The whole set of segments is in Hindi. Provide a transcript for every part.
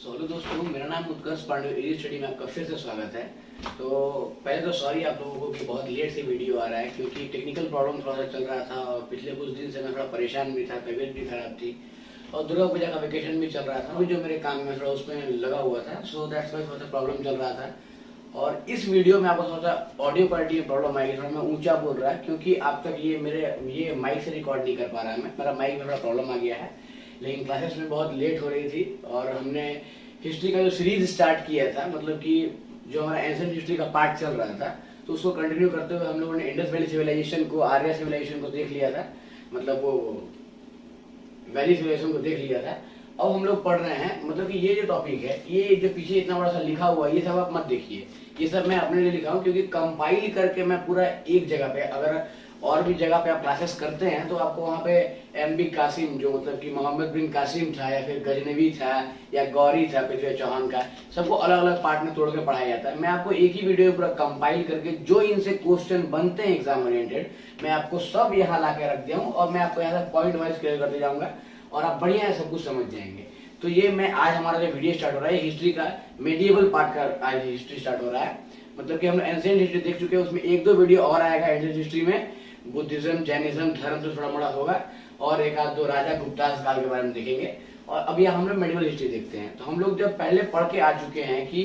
हेलो दोस्तों, मेरा नाम उत्कर्ष पांडे, एजी स्टडी में आपका फिर से स्वागत है। तो पहले तो सॉरी आप लोगों को कि बहुत लेट से वीडियो आ रहा है, क्योंकि टेक्निकल प्रॉब्लम थोड़ा सा चल रहा था और पिछले कुछ दिन से मैं थोड़ा परेशान भी था, तबीयत भी खराब थी और दुर्गा पूजा का वेकेशन भी चल रहा था, जो मेरे काम में थोड़ा उसमें लगा हुआ था। सो दैट्स वाई थोड़ा सा प्रॉब्लम चल रहा था। और इस वीडियो में आपको थोड़ा सा ऑडियो क्वालिटी में प्रॉब्लम आएगी, थोड़ा मैं ऊंचा बोल रहा है क्योंकि अब तक ये माइक से रिकॉर्ड नहीं कर पा रहा है। मेरा माइक में थोड़ा प्रॉब्लम आ गया है, लेकिन क्लासेस में बहुत लेट हो रही थी और हमने हिस्ट्री का जो सीरीज स्टार्ट किया था, मतलब कि जो हमारा एंशिएंट हिस्ट्री का पार्ट चल रहा था, तो उसको कंटिन्यू करते हुए हम लोगों ने इंडस वैली सिविलाइजेशन को, आर्य सिविलाइजेशन को देख लिया था, मतलब वो वैली सिविलाइजेशन को देख लिया था। अब हम लोग पढ़ रहे हैं, मतलब कि ये जो टॉपिक है, ये जो पीछे इतना बड़ा सा लिखा हुआ है, ये सब आप मत देखिए, ये सब मैं अपने लिए लिखा हूँ, क्योंकि कंपाइल करके मैं पूरा एक जगह पे, अगर और भी जगह पे आप क्लासेस करते हैं तो आपको वहाँ पे एम.बी. कासिम, जो मतलब कि मोहम्मद बिन कासिम था, या फिर गजनवी था, या गौरी था पृथ्वी चौहान का, सबको अलग अलग पार्ट में तोड़ के पढ़ाया जाता है। मैं आपको एक ही वीडियो पूरा कंपाइल करके जो इनसे क्वेश्चन बनते हैं एग्जाम ओरिएंटेड, मैं आपको सब यहाँ ला के रख दिया हूँ और मैं आपको यहाँ से पॉइंट वाइज क्लियर करते जाऊंगा और आप बढ़िया सब कुछ समझ जाएंगे। तो ये मैं आज हमारा जो वीडियो स्टार्ट हो रहा है, हिस्ट्री का मेडिएवल पार्ट का आज हिस्ट्री स्टार्ट हो रहा है। मतलब कि हम एंशिएंट हिस्ट्री देख चुके हैं, उसमें एक दो वीडियो और आएगा एंशिएंट हिस्ट्री में, बुद्धिज्म, जैनिज्म, धर्म से थोड़ा मोड़ा होगा, और एक आध दो राजा गुप्तास काल के बारे में देखेंगे। और अभी हम लोग मेडिवल हिस्ट्री देखते हैं। तो हम लोग जब पहले पढ़ के आ चुके हैं कि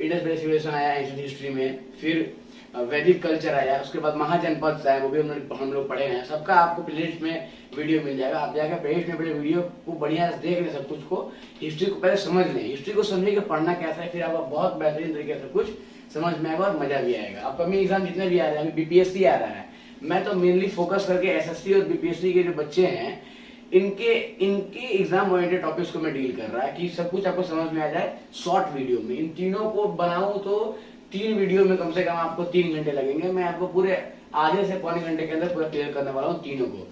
इंडस वैली सिविलाइजेशन आया एंशिएंट हिस्ट्री में, फिर वैदिक कल्चर आया, उसके बाद महाजनपद आया, वो भी हम लोग पढ़े हैं। सबका आपको प्लेलिस्ट में वीडियो मिल जाएगा, आप जाकर प्लेलिस्ट में पहले वीडियो को बढ़िया से देख लें, सब कुछ को, हिस्ट्री को पहले समझ लें, हिस्ट्री को समझे कि पढ़ना कैसा है, फिर आपको बहुत बेहतरीन तरीके से कुछ समझ में आएगा और मजा भी आएगा। अपकमिंग एग्जाम जितने भी आ रहे हैं, अभी बीपीएससी आ रहा है, मैं तो मेनली फोकस करके एसएससी और बीपीएससी के जो बच्चे हैं, इनके एग्जाम ओरिएंटेड टॉपिक्स को मैं डील कर रहा है कि सब कुछ आपको समझ में आ जाए शॉर्ट वीडियो में। इन तीनों को बनाऊं तो 3 वीडियो में कम से कम आपको 3 घंटे लगेंगे। मैं आपको पूरे आधे से पौने घंटे के अंदर पूरा क्लियर करने वाला हूँ तीनों को।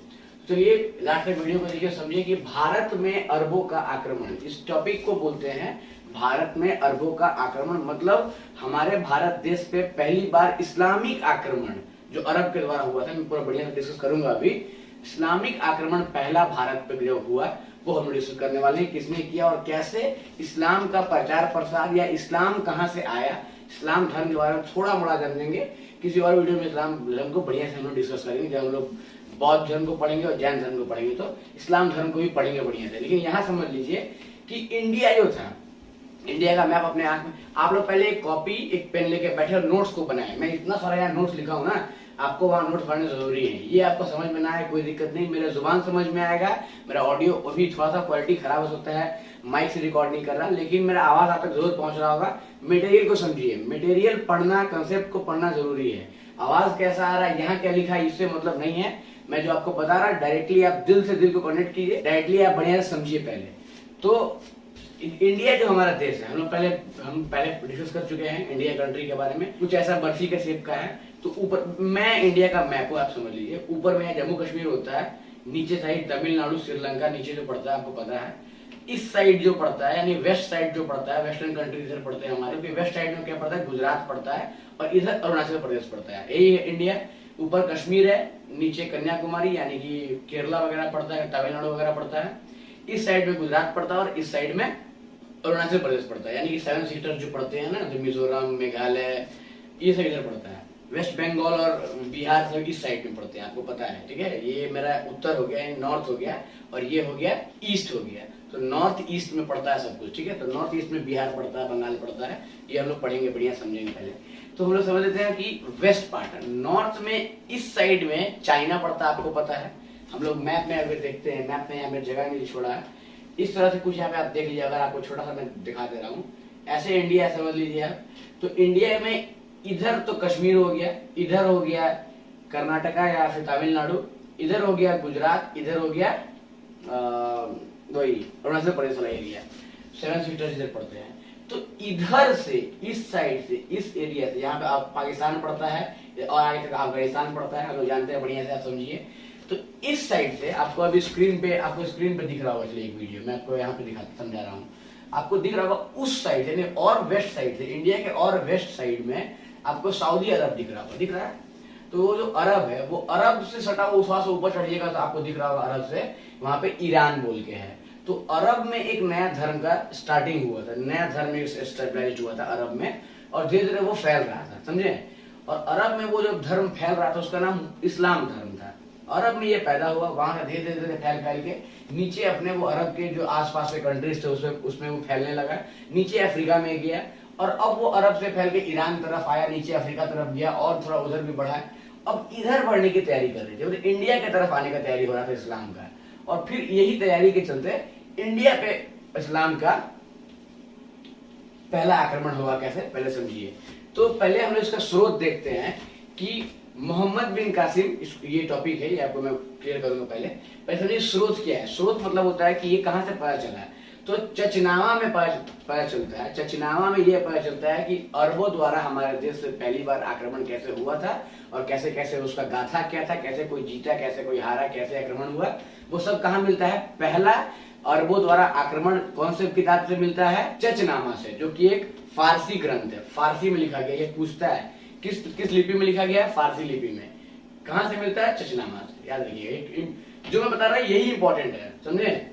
चलिए लास्ट में वीडियो को देखिए, समझिए कि भारत में अरबों का आक्रमण, इस टॉपिक को बोलते हैं भारत में अरबों का आक्रमण। मतलब हमारे भारत देश पे पहली बार इस्लामिक आक्रमण जो अरब के द्वारा हुआ था, मैं पूरा बढ़िया से डिस्कस करूंगा। अभी इस्लामिक आक्रमण पहला भारत पे जो हुआ वो हम डिस्कस करने वाले हैं, किसने किया और कैसे इस्लाम का प्रचार प्रसार, या इस्लाम कहां से आया, इस्लाम धर्म के बारे में थोड़ा मोड़ा जानेंगे। किसी और वीडियो में इस्लाम धर्म को बढ़िया से हम लोग डिस्कस करेंगे, जब हम लोग बौद्ध धर्म को पढ़ेंगे और जैन धर्म को पढ़ेंगे तो इस्लाम धर्म को भी पढ़ेंगे बढ़िया से। लेकिन यहाँ समझ लीजिए कि इंडिया जो था, इंडिया का मैप अपने आंख में, आप लोग पहले एक कॉपी एक पेन लेके बैठे और नोट्स को बनाए। मैं इतना सारा यहाँ नोट्स लिखा हूँ ना, आपको वहाँ नोट्स पढ़ने जरूरी है। ये आपको समझ में ना आए कोई दिक्कत नहीं, मेरा जुबान समझ में आएगा, मेरा ऑडियो अभी थोड़ा सा क्वालिटी खराब हो सकता है, माइक से रिकॉर्ड नहीं कर रहा, लेकिन मेरा आवाज आप तक जरूर पहुंच रहा होगा। मटेरियल को समझिए, मटेरियल पढ़ना, कंसेप्ट को पढ़ना जरूरी है। आवाज कैसा आ रहा है, यहाँ क्या लिखा है, इससे मतलब नहीं है। मैं जो आपको बता रहा, डायरेक्टली आप दिल से दिल को कनेक्ट कीजिए, डायरेक्टली आप बढ़िया से समझिए। पहले तो इंडिया जो हमारा देश है, हम पहले डिस्कस कर चुके हैं इंडिया कंट्री के बारे में, कुछ ऐसा बर्फी के शेप का है। तो ऊपर मैं इंडिया का मैप को आप समझ लीजिए, ऊपर में जम्मू कश्मीर होता है, नीचे साइड तमिलनाडु, श्रीलंका नीचे जो पड़ता है आपको पता है, इस साइड जो पड़ता है यानी वेस्ट साइड जो पड़ता है, वेस्टर्न कंट्री इधर पड़ते हैं हमारे, वेस्ट साइड में क्या पड़ता है, गुजरात पड़ता है और इधर अरुणाचल प्रदेश पड़ता है। यही है इंडिया। ऊपर कश्मीर है, नीचे कन्याकुमारी यानी कि केरला वगैरह पड़ता है, तमिलनाडु वगैरह पड़ता है, इस साइड में गुजरात पड़ता है और इस साइड में अरुणाचल प्रदेश पड़ता है, यानी कि 7 सीटर जो पड़ते हैं ना, जो मिजोरम, मेघालय, ये सब इधर पड़ता है। वेस्ट बंगाल और बिहार सब इस साइड में पड़ते हैं, आपको पता है, ठीक है। ये मेरा उत्तर हो गया, नॉर्थ हो गया, और ये हो गया ईस्ट हो गया। तो नॉर्थ ईस्ट में पड़ता है सब कुछ, ठीक है। तो नॉर्थ ईस्ट में बिहार पड़ता है, बंगाल पड़ता है, ये हम लोग पढ़ेंगे, बढ़िया समझेंगे पहले। तो हम लोग समझ लेते हैं कि वेस्ट पार्ट, नॉर्थ में इस साइड में चाइना पड़ता है, आपको पता है। हम लोग मैप में अगर देखते हैं, मैप में यहाँ पे जगह नहीं छोड़ा है, इस तरह से कुछ यहाँ पे आप देख लीजिए। अगर आपको छोटा सा मैं दिखा दे रहा हूँ, ऐसे इंडिया समझ लीजिए आप। तो इंडिया में इधर तो कश्मीर हो गया, इधर हो गया कर्नाटका या फिर तमिलनाडु, इधर हो गया गुजरात, इधर हो गया अरुणाचल प्रदेश वाला एरिया, 7 सीटर इधर पड़ते हैं। तो इधर से, इस साइड से, इस एरिया से, यहाँ पे आप पाकिस्तान पड़ता है और आगे तक अफगानिस्तान पड़ता है, हम लोग जानते हैं, बढ़िया से आप समझिए। तो इस साइड से आपको अभी स्क्रीन पे दिख रहा होगा, चलिए एक वीडियो मैं आपको यहाँ पे समझा रहा हूँ, आपको दिख रहा होगा उस साइड यानी और वेस्ट साइड से, इंडिया के और वेस्ट साइड में आपको सऊदी अरब दिख रहा होगा, दिख रहा है। तो वो जो अरब है, वो अरब से सटा हुआ, उस ऊपर चढ़िएगा तो आपको दिख रहा होगा अरब से, वहां पे ईरान बोल के है। तो अरब में एक नया धर्म का स्टार्टिंग हुआ था, नया धर्म स्टेबलाइज हुआ था अरब में, और धीरे धीरे वो फैल रहा था, समझे। और अरब में वो जो धर्म फैल रहा था उसका नाम इस्लाम धर्म था। अरब में ये पैदा हुआ, वहां से धीरे धीरे फैल फैल के नीचे अपने वो अरब के जो आसपास के कंट्रीज थे उसमें वो फैलने लगा, नीचे अफ्रीका में गया, और अब वो अरब से फैल के ईरान तरफ आया, नीचे अफ्रीका तरफ गया, और थोड़ा उधर भी बढ़ा। अब इधर बढ़ने की तैयारी कर रही थी, मतलब इंडिया की तरफ आने का तैयारी हो रहा था इस्लाम का। और फिर यही तैयारी के चलते इंडिया पे इस्लाम का पहला आक्रमण हुआ। कैसे, पहले समझिए। तो पहले हम लोग इसका स्रोत देखते हैं कि मोहम्मद बिन कासिम, ये टॉपिक है, ये आपको मैं क्लियर करूंगा। पहले समझिए स्रोत क्या है। स्रोत मतलब होता है कि ये कहां से पता चला है। तो चचनामा में पता चलता है, चचनामा में ये पता चलता है कि अरबों द्वारा हमारे देश से पहली बार आक्रमण कैसे हुआ था, और कैसे कैसे उसका गाथा क्या था, कैसे कोई जीता, कैसे कोई हारा, कैसे आक्रमण हुआ, वो सब कहाँ मिलता है। पहला अरबों द्वारा आक्रमण कौन से किताब से मिलता है, चचनामा से, जो कि एक फारसी ग्रंथ है, फारसी में लिखा गया। ये पूछता है किस लिपि में लिखा गया है, फारसी लिपि में। कहां से मिलता है, चचनामा से। याद रखिए, जो मैं बता रहा हूं यही इंपॉर्टेंट है, समझे।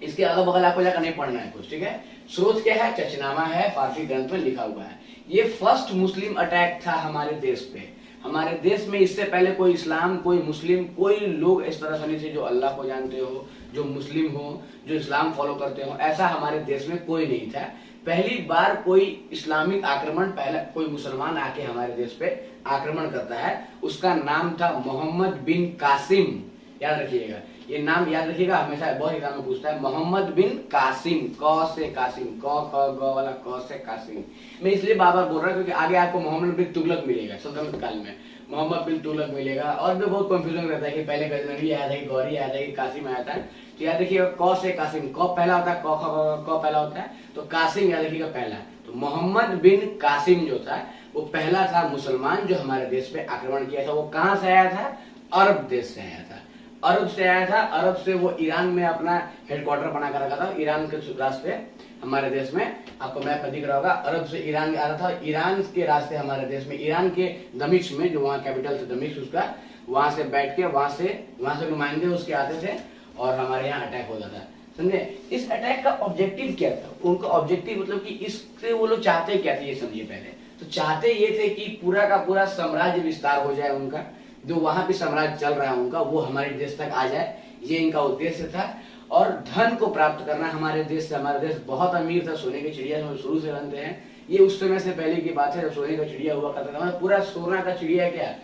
इसके अगल बगल आपको जाकर नहीं पढ़ना है कुछ, ठीक है। स्रोत क्या है, चचनामा है, फारसी ग्रंथ में लिखा हुआ है। ये फर्स्ट मुस्लिम अटैक था हमारे देश पे। हमारे देश में इससे पहले कोई इस्लाम, कोई मुस्लिम, कोई लोग इस तरह से नहीं थे जो अल्लाह को जानते हो, जो मुस्लिम हो, जो इस्लाम फॉलो करते हो, ऐसा हमारे देश में कोई नहीं था। पहली बार कोई इस्लामिक आक्रमण, पहला कोई मुसलमान आके हमारे देश पे आक्रमण करता है, उसका नाम था मोहम्मद बिन कासिम। याद रखिएगा, ये नाम याद रखिएगा, हमेशा बहुत एग्जाम में पूछता है। मोहम्मद बिन कासिम, क से कासिम, क ख ग वाला क से कासिम। मैं इसलिए बार बार बोल रहा हूँ क्योंकि आगे आपको मोहम्मद बिन तुगलक मिलेगा, सल्तनत काल में मोहम्मद बिन तुगलक मिलेगा, और भी बहुत कंफ्यूजन रहता है कि पहले गजनवी आया था कि गौरी आया था कि कासिम आया था। तो याद रखिएगा, क से कासिम, क पहला होता है, क ख क पहला होता है, तो कासिम याद रखिएगा पहला। तो मोहम्मद बिन कासिम जो था वो पहला था मुसलमान जो हमारे देश पे आक्रमण किया था। वो कहाँ से आया था, अरब देश से आया था, अरब से आया था। अरब से वो ईरान में अपना हेडक्वार्टर बना कर रखा था, ईरान के रास्ते हमारे देश में, आपको मैप में दिख रहा होगा, अरब से ईरान आ रहा था। ईरान के रास्ते हमारे देश में, ईरान के दमिश्क में, जो वहाँ कैपिटल था दमिश्क उसका, वहां से बैठ के वहां से नुमाइंदे उसके आते थे और हमारे यहाँ अटैक होता था, समझे। इस अटैक का ऑब्जेक्टिव क्या था, उनका ऑब्जेक्टिव मतलब कि इससे वो लोग चाहते क्या थे, ये समझिए पहले। तो चाहते ये थे कि पूरा का पूरा साम्राज्य विस्तार हो जाए उनका, जो वहां पे साम्राज्य चल रहा है उनका, वो हमारे देश तक आ जाए, ये इनका उद्देश्य था। और धन को प्राप्त करना हमारे देश से। हमारा देश बहुत अमीर था, सोने की चिड़िया हम शुरू से बनते हैं। ये उस समय से पहले की बात है जब सोने का चिड़िया हुआ करता था, पूरा सोना का चिड़िया, क्या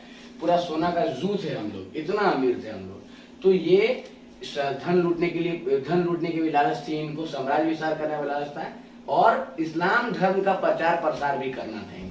पूरा सोना का जू थे हम लोग, इतना अमीर थे हम लोग। तो ये धन लूटने के भी लालच थी इनको, साम्राज्य विस्तार करने का लालच था, और इस्लाम धर्म का प्रचार प्रसार भी करना था इनको।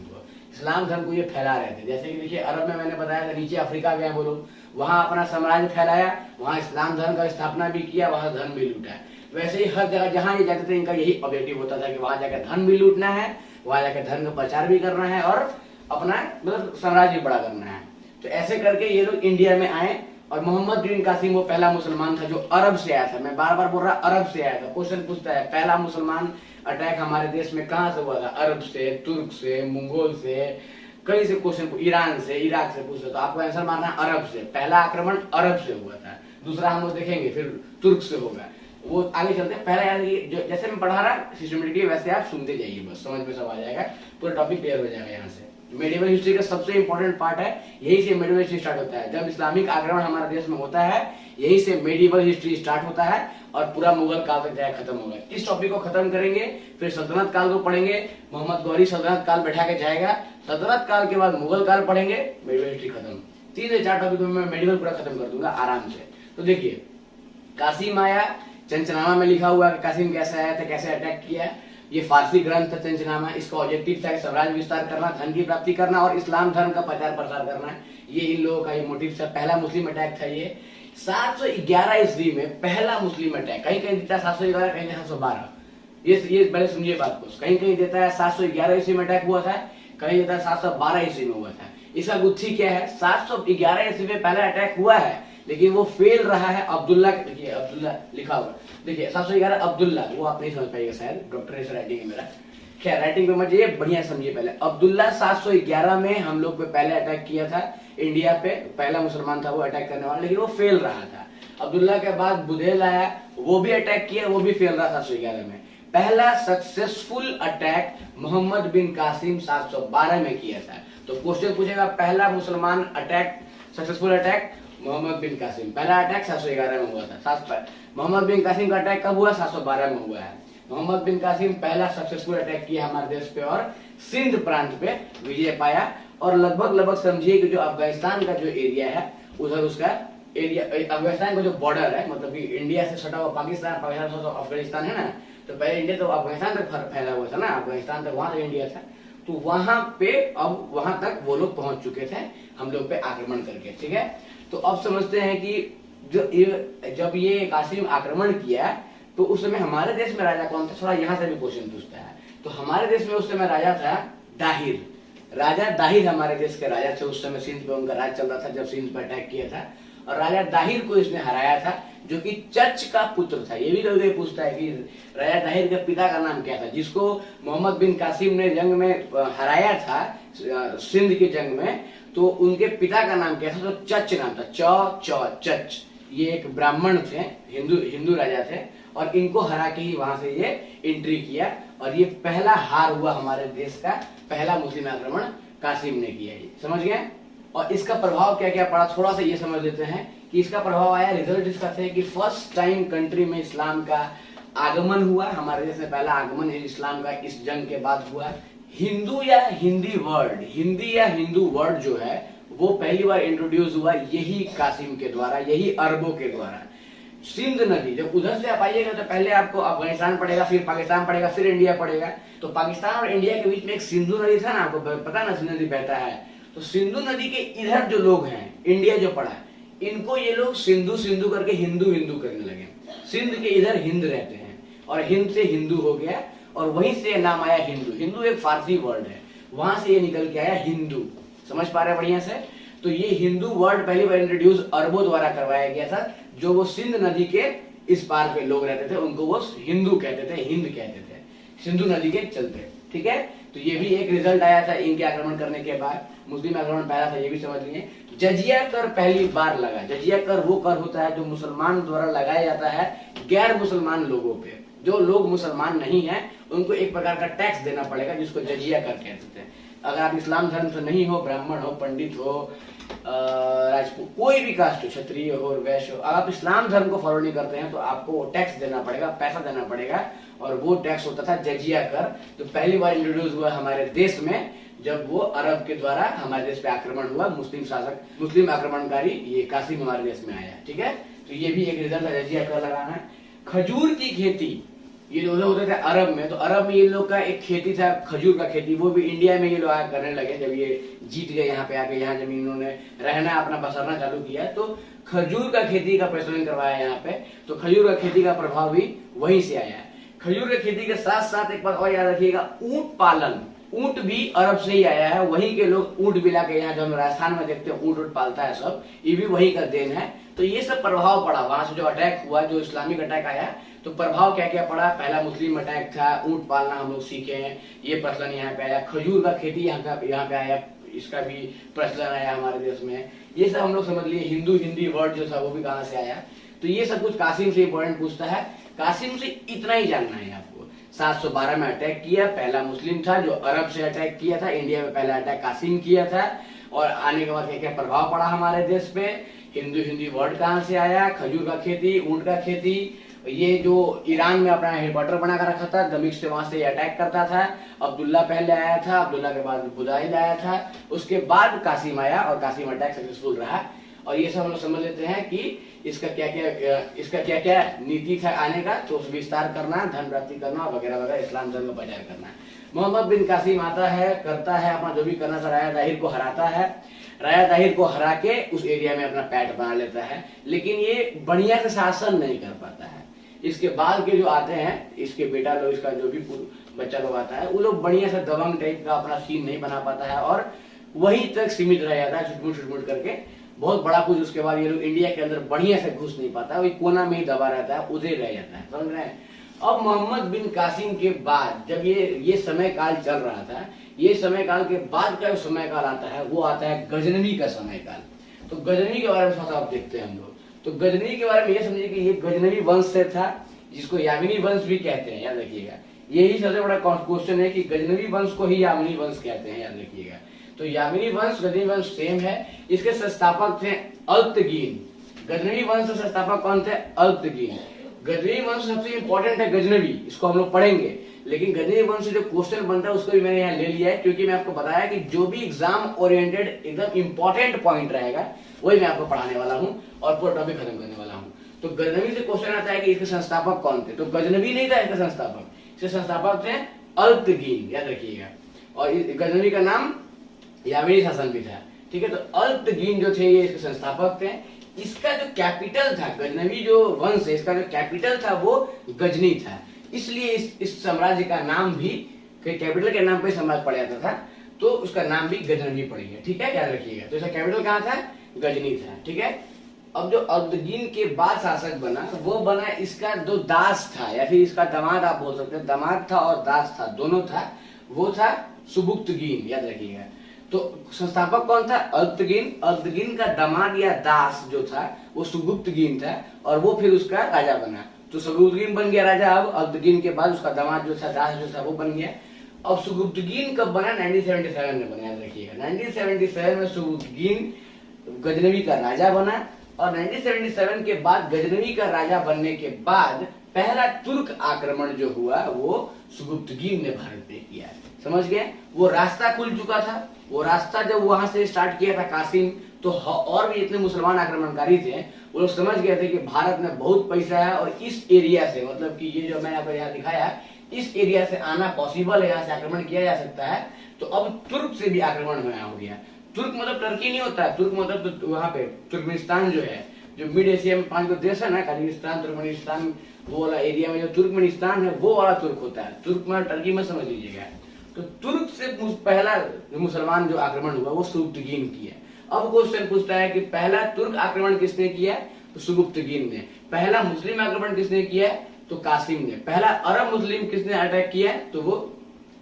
इस्लाम धर्म को ये फैला रहे थे। जैसे कि देखिए, अरब में मैंने बताया था, नीचे अफ्रीका गए वो लोग, वहां अपना साम्राज्य फैलाया, वहां इस्लाम धर्म का स्थापना भी किया, वहां धन भी लूटा। वैसे ही हर जगह जहां ये जाते थे इनका यही ऑब्जेक्टिव होता था कि वहां जाकर धन भी लूटना है, वहां जाकर धर्म का प्रचार भी करना है, और अपना मतलब साम्राज्य बड़ा करना है। तो ऐसे करके ये लोग इंडिया में आए, और मोहम्मद बिन कासिम वो पहला मुसलमान था जो अरब से आया था। मैं बार बार बोल रहा, अरब से आया था। क्वेश्चन पूछता है, पहला मुसलमान अटैक हमारे देश में कहां से हुआ था, अरब से, तुर्क से, मंगोल से, कहीं से क्वेश्चन, ईरान से, इराक से पूछता, तो आपको आंसर मानना अरब से। पहला आक्रमण अरब से हुआ था, दूसरा हम लोग देखेंगे फिर तुर्क से होगा, वो आगे चलते हैं। पहला याद जैसे मैं पढ़ा रहा सिस्टमेटिकली, वैसे आप सुनते जाइए, बस समझ में सब आ जाएगा, पूरा टॉपिक क्लियर हो जाएगा। यहाँ से मेडिवल हिस्ट्री का सबसे इंपॉर्टेंट पार्ट है, यही से मेडिवल हिस्ट्री स्टार्ट होता है। जब इस्लामिक आक्रमण हमारे देश में होता है, यही से मेडिवल हिस्ट्री स्टार्ट होता है, और पूरा मुगल काल तक जाए खत्म होगा। इस टॉपिक को खत्म करेंगे, फिर सल्तनत काल को पढ़ेंगे, मोहम्मद गौरी सल्तनत काल बैठा के जाएगा, सल्तनत काल के बाद मुगल काल पढ़ेंगे, मेडिवल हिस्ट्री खत्म। 3 से 4 टॉपिक में मैं मेडिवल पूरा खत्म कर दूंगा आराम से। तो देखिए, कासिम आया, चंचनामा में लिखा हुआ कि कासिम कैसे आया था, कैसे अटैक किया। ये फारसी ग्रंथ था चंचनामा, इसका ऑब्जेक्टिव था साम्राज्य विस्तार करना, धन की प्राप्ति करना, और इस्लाम धर्म का प्रचार प्रसार करना। ये इन लोगों का ये मोटिव था। पहला मुस्लिम अटैक था ये 711 ईस्वी में, पहला मुस्लिम अटैक। कहीं कहीं देता है 711, कहीं 712। ये पहले सुनिए बात को, कहीं कहीं देता है 711 ईस्वी में अटैक हुआ था, कहीं देता है 712 ईस्वी में हुआ था। इसका गुत्थी क्या है, 711 ईस्वी में पहला अटैक हुआ है, लेकिन वो फेल रहा है। अब्दुल्ला, देखिए अब्दुल्ला लिखा हुआ, देखिए 711 अब्दुल्ला, वो आप नहीं समझ पाइएगा शायद, डॉक्टर ऐसा राइटिंग है मेरा, क्या राइटिंग पे मत जाइए, बढ़िया समझिए। पहले अब्दुल्ला 711 में हम लोग पे पहले अटैक किया था इंडिया पे, पहला मुसलमान था वो अटैक करने वाला, लेकिन वो फेल रहा था। अब्दुल्ला के बाद बुधेल आया, वो भी अटैक किया, वो भी फेल रहा 711 में। पहला सक्सेसफुल अटैक मोहम्मद बिन कासिम 712 में किया था। तो क्वेश्चन पूछेगा पहला मुसलमान अटैक, सक्सेसफुल अटैक मोहम्मद बिन कासिम, पहला अटैक 711 में हुआ था। मोहम्मद बिन कासिम का अटैक कब हुआ? 712 में हुआ है। मोहम्मद बिन कासिम पहला सक्सेसफुल अटैक किया हमारे देश पे और सिंध प्रांत पे विजय पाया। और लगभग समझिए कि जो अफगानिस्तान का जो एरिया है उधर उसका एरिया, अफगानिस्तान का जो बॉर्डर है, मतलब कि इंडिया से सटा हुआ पाकिस्तान, पाकिस्तान से अफगानिस्तान है ना, तो पहले इंडिया तो अफगानिस्तान तक फैला हुआ था ना, अफगानिस्तान तक, वहां तक इंडिया था। तो वहां पे अब वहां तक वो लोग पहुंच चुके थे हम लोग पे आक्रमण करके, ठीक है। तो अब समझते हैं कि जब ये कासिम आक्रमण किया तो उस समय हमारे देश में राजा कौन था? थोड़ा यहाँ से भी क्वेश्चन पूछता है। तो हमारे देश में उस समय राजा था दाहिर, राजा दाहिर हमारे देश के राजा थे। उस समय सिंध पे उनका राज चल रहा था जब सिंध पे अटैक किया था, और राजा दाहिर को इसने हराया था, जो कि चच का पुत्र था। ये भी कभी पूछता है कि राजा दाहिर के पिता का नाम क्या था, जिसको मोहम्मद बिन कासिम ने जंग में हराया था, सिंध की जंग में, तो उनके पिता का नाम क्या था? तो चच नाम था, चच। ये एक ब्राह्मण थे, हिंदू राजा थे, और इनको हरा के ही वहां से ये एंट्री किया। और ये पहला हार हुआ हमारे देश का, पहला मुस्लिम आक्रमण कासिम ने किया, समझ गए। और इसका प्रभाव क्या क्या पड़ा, थोड़ा सा ये समझ लेते हैं कि इसका प्रभाव आया। रिजल्ट इसका था कि फर्स्ट टाइम कंट्री में इस्लाम का आगमन हुआ, हमारे देश में पहला आगमन इस्लाम का इस जंग के बाद हुआ। हिंदू या हिंदी वर्ड जो है वो पहली बार इंट्रोड्यूस हुआ यही कासिम के द्वारा, यही अरबों के द्वारा। सिंध नदी, जब उधर से आप आइएगा तो पहले आपको अफगानिस्तान पड़ेगा, फिर पाकिस्तान पड़ेगा, फिर इंडिया पड़ेगा। तो पाकिस्तान और इंडिया के बीच में एक सिंधु नदी था ना, आपको पता ना, सिंधु नदी बहता है। तो सिंधु नदी के इधर जो लोग हैं, इंडिया जो पड़ा, इनको ये लोग सिंधु करके हिंदू करने लगे। सिंध के इधर हिंद रहते हैं और हिंद से हिंदू हो गया, और वहीं से नाम आया हिंदू। हिंदू एक फारसी वर्ड है, वहां से ये निकल के आया हिंदू। समझ पा रहे हैं बढ़िया से? तो ये हिंदू वर्ड पहली बार इंट्रोड्यूस अरबों द्वारा करवाया गया था। जो वो सिंध नदी के इस पार पे लोग रहते थे उनको वो हिंदू कहते थे, हिंद कहते थे, सिंधु नदी के चलते, ठीक है। तो ये भी एक रिजल्ट आया था इनके आक्रमण करने के बाद। मुस्लिम आक्रमण पहला था, ये भी समझ लिए। जजिया कर पहली बार लगा। जजिया कर वो कर होता है जो मुसलमान द्वारा लगाया जाता है गैर मुसलमान लोगों पे। जो लोग मुसलमान नहीं है उनको एक प्रकार का टैक्स देना पड़ेगा, जिसको जजिया कर कहते थे। अगर आप इस्लाम धर्म से नहीं हो, ब्राह्मण हो, पंडित हो, राजपूत, कोई भी कास्ट हो, क्षत्रिय हो, वैश्य हो, आप इस्लाम धर्म को फॉलो नहीं करते हैं तो आपको टैक्स देना पड़ेगा, पैसा देना पड़ेगा, और वो टैक्स होता था जजिया कर। तो पहली बार इंट्रोड्यूस हुआ हमारे देश में जब वो अरब के द्वारा हमारे देश पे आक्रमण हुआ। मुस्लिम आक्रमणकारी ये कासिम हमारे देश में आया, ठीक है। तो ये भी एक रिजल्ट है, जजिया कर लगाना। खजूर की खेती, ये जो होते थे अरब में, तो अरब में ये लोग का एक खेती था खजूर का खेती, वो भी इंडिया में ये लोग आया करने लगे। जब ये जीत गए यहाँ पे आके, यहाँ जमीन इन्होंने रहना अपना बसरना चालू किया, तो खजूर का खेती का प्रचलन करवाया यहाँ पे। तो खजूर का खेती का प्रभाव भी वहीं से आया है। खजूर की खेती के साथ साथ एक बात और याद रखिएगा, ऊंट पालन। ऊंट भी अरब से ही आया है, वहीं के लोग ऊंट भी लाके यहाँ जो हम राजस्थान में देखते हैं ऊंट पालता है सब, ये भी वही का देन है। तो ये सब प्रभाव पड़ा वहां से, जो अटैक हुआ, जो इस्लामिक अटैक आया, तो प्रभाव क्या क्या पड़ा। पहला मुस्लिम अटैक था, ऊंट पालना हम लोग सीखे हैं, ये प्रचलन यहाँ पे आया। खजूर का खेती यहाँ पे आया, इसका भी प्रचलन आया हमारे देश में। ये सब हम लोग समझ लिए। हिंदी वर्ड जो था वो भी कहाँ से आया। तो ये सब कुछ कासिम से इंपॉर्टेंट पूछता है। कासिम से इतना ही जानना है आपको। 712 में अटैक किया, पहला मुस्लिम था जो अरब से अटैक किया था। इंडिया में पहला अटैक कासिम किया था, और आने के बाद क्या क्या प्रभाव पड़ा हमारे देश पे। हिंदी वर्ड कहाँ से आया, खजूर का खेती, ऊंट का खेती। ये जो ईरान में अपना हेडक्वार्टर बना कर रखा था, दमिश्क से, वहां से अटैक करता था। अब्दुल्ला पहले आया था, अब्दुल्ला के बाद बुदाइल आया था, उसके बाद कासिम आया, और कासिम अटैक सक्सेसफुल रहा। और ये सब हम लोग समझ लेते हैं कि इसका क्या क्या नीति था आने का। तो विस्तार करना, धन प्राप्ति करना, वगैरह वगैरह, इस्लाम धर्म का प्रचार करना। मोहम्मद बिन कासिम आता है, करता है अपना जो भी करना था, राया दाहिर को हराता है। राया दाहिर को हरा के उस एरिया में अपना पैठ बना लेता है, लेकिन ये बढ़िया से शासन नहीं कर पाता है। इसके बाद के जो आते हैं, इसके बेटा लोग, इसका जो भी बच्चा लोग आता है, वो लोग बढ़िया से दबंग टाइप का अपना सीन नहीं बना पाता है, और वहीं तक सीमित रह जाता है, छुटमुट करके। बहुत बड़ा कुछ उसके बाद ये लोग इंडिया के अंदर बढ़िया से घुस नहीं पाता, वही कोना में ही दबा रहता है, उधर रह जाता है, समझ रहे हैं। अब मोहम्मद बिन कासिम के बाद जब ये समय काल चल रहा था, ये समय काल के बाद का समय काल आता है, वो आता है गजनवी का समय काल। तो गजनवी के बारे में थोड़ा सा आप देखते हैं हम लोग। तो गजनवी के बारे में ये समझिए कि ये गजनवी वंश से था, जिसको यामिनी वंश भी कहते हैं, याद रखिएगा। यही सबसे बड़ा क्वेश्चन है कि गजनवी वंश को ही यामिनी वंश कहते हैं, याद रखिएगा। तो यामिनी वंश गजनवी वंश सेम है। इसके संस्थापक थे अल्तगीन। गजनवी वंश के संस्थापक कौन थे? अल्तगीन। गजनवी वंश सबसे इंपॉर्टेंट है गजनवी, इसको हम लोग पढ़ेंगे, लेकिन गजनवी वंश से जो क्वेश्चन बनता है उसको भी मैंने यहाँ ले लिया है, क्योंकि मैं आपको बताया कि जो भी एग्जाम ओरिएंटेड एकदम इंपॉर्टेंट पॉइंट रहेगा वही मैं आपको पढ़ाने वाला हूँ और पूरा टॉपिक खत्म करने वाला हूँ। तो गजनवी से क्वेश्चन आता है कि इसके संस्थापक कौन थे, तो गजनवी नहीं था इसका संस्थापक, इसके संस्थापक थे अल्तगीन, याद रखिएगा। और गजनवी का नाम यामिनी शासन भी था, ठीक है। तो अल्तगीन जो थे ये इसके संस्थापक थे। इसका जो कैपिटल था, गजनवी जो वंश है इसका जो कैपिटल था वो गजनी था, इसलिए इस साम्राज्य का नाम भी कैपिटल के नाम पे साम्राज्य पड़ जाता था, तो उसका नाम भी गजनवी पड़ गया, ठीक है, याद रखिएगा। तो इसका कैपिटल कहाँ था? गजनी था, ठीक है। अब जो अल्तगीन के बाद शासक बना वो बना इसका जो दास था, या फिर इसका दामाद आप बोल सकते हैं, दामाद था और दास था, दोनों था, वो था सुबुक्तगीन, याद रखिएगा। तो संस्थापक कौन था? अल्तगीन। अल्तगीन का दामाद या दास जो था वो सुबुक्तगीन था, और वो फिर उसका राजा बना। तो सुबुक्तगीन बन गया राजा। अब अल्तगीन के बाद उसका दामाद जो था, दास जो था, वो बन गया। अब सुबुक्तगीन कब बना? 1977 में बना, याद रखिएगा। 1977 में सुबुक्तगीन गजनवी का राजा बना, और 1977 के बाद गजनवी का राजा बनने के बाद पहला तुर्क आक्रमण जो हुआ वो सुबुक्तगीन ने भारत पे किया, समझ गए। वो रास्ता खुल चुका था, वो रास्ता जब वहां से स्टार्ट किया था कासिम, तो और भी इतने मुसलमान आक्रमणकारी थे, वो लोग समझ गए थे कि भारत में बहुत पैसा है, और इस एरिया से, मतलब कि ये जो मैंने आपको यहाँ दिखाया, इस एरिया से आना पॉसिबल है, यहाँ से आक्रमण किया जा सकता है। तो अब तुर्क से भी आक्रमण हो गया। तुर्क मतलब टर्की नहीं होता है, तुर्क मतलब तो वहाँ पे तुर्कमेनिस्तान जो है, जो मिड एशिया में 5 देश है ना, कजाकिस्तान, तुर्कमेनिस्तान, वो वाला एरिया में जो तुर्कमेनिस्तान है वो वाला तुर्क होता है। तुर्क मतलब टर्की में समझ लीजिएगा। तो तुर्क से पहला मुसलमान जो आक्रमण हुआ वो सुबुक्तगीन किया। अब क्वेश्चन पूछता है कि पहला तुर्क आक्रमण किसने किया? तो सुबुक्तगीन ने। पहला मुस्लिम आक्रमण किसने किया? तो कासिम ने। पहला अरब मुस्लिम किसने अटैक किया? तो वो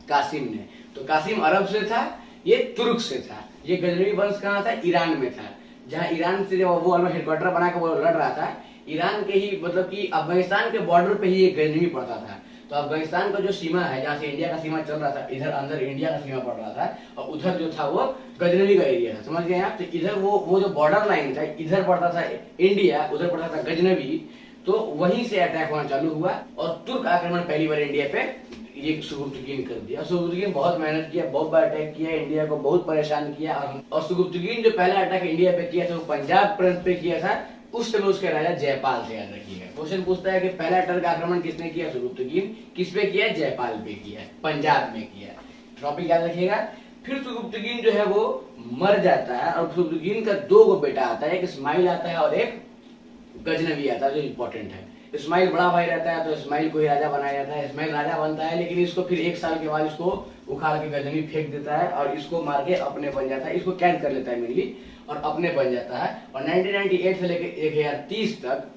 कासिम ने। तो कासिम अरब से था, ये तुर्क से था। ये गजनवी वंश कहाँ था? ईरान में था, जहाँ ईरान से वो हेडक्वार्टर बना के वो लड़ रहा था। ईरान के ही, मतलब कि अफगानिस्तान के बॉर्डर पे ही ये गजनवी पड़ता था। तो अफगानिस्तान का जो सीमा है, जहाँ से इंडिया का सीमा चल रहा था, इधर अंदर इंडिया का सीमा पड़ रहा था, और उधर जो था वो गजनवी का एरिया था, समझ गए आप। तो इधर वो जो बॉर्डर लाइन था, इधर पड़ता था इंडिया, उधर पड़ता था गजनवी। तो वहीं से अटैक होना चालू हुआ, और तुर्क आक्रमण पहली बार इंडिया पे ये सुबुक्तगीन कर दिया। सुबुक्तगीन बहुत मेहनत किया, बहुत बार अटैक किया, इंडिया को बहुत परेशान किया। और सुबुक्तगीन जो पहला अटैक इंडिया पे किया था वो पंजाब प्रांत पे किया था। उस समय उसके राजा जयपाल से, याद रखिएगा। क्वेश्चन पूछता है कि पहला टर्क आक्रमण किसने किया? सुबुक्तगीन। किस पे किया? जयपाल पे किया, पंजाब में किया। टॉपिक याद रखिएगा। फिर सुबुक्तगीन जो है वो मर जाता है, और सुबुक्तगीन का 2 बेटा आता है, एक इस्माइल आता है और एक गजनवी आता है, जो इंपॉर्टेंट है। इस्माइल बड़ा भाई रहता है, तो इस्माइल को ही राजा बनाया जाता है। इस्माइल राजा बनता है, लेकिन इसको फिर 1 साल के बाद इसको उखाड़ के गजनवी फेंक देता है, और इसको मार के अपने बन जाता है। इसको कैद कर लेता है मेनली, और अपने बन जाता है। और 1998 से लेकर 1030 तक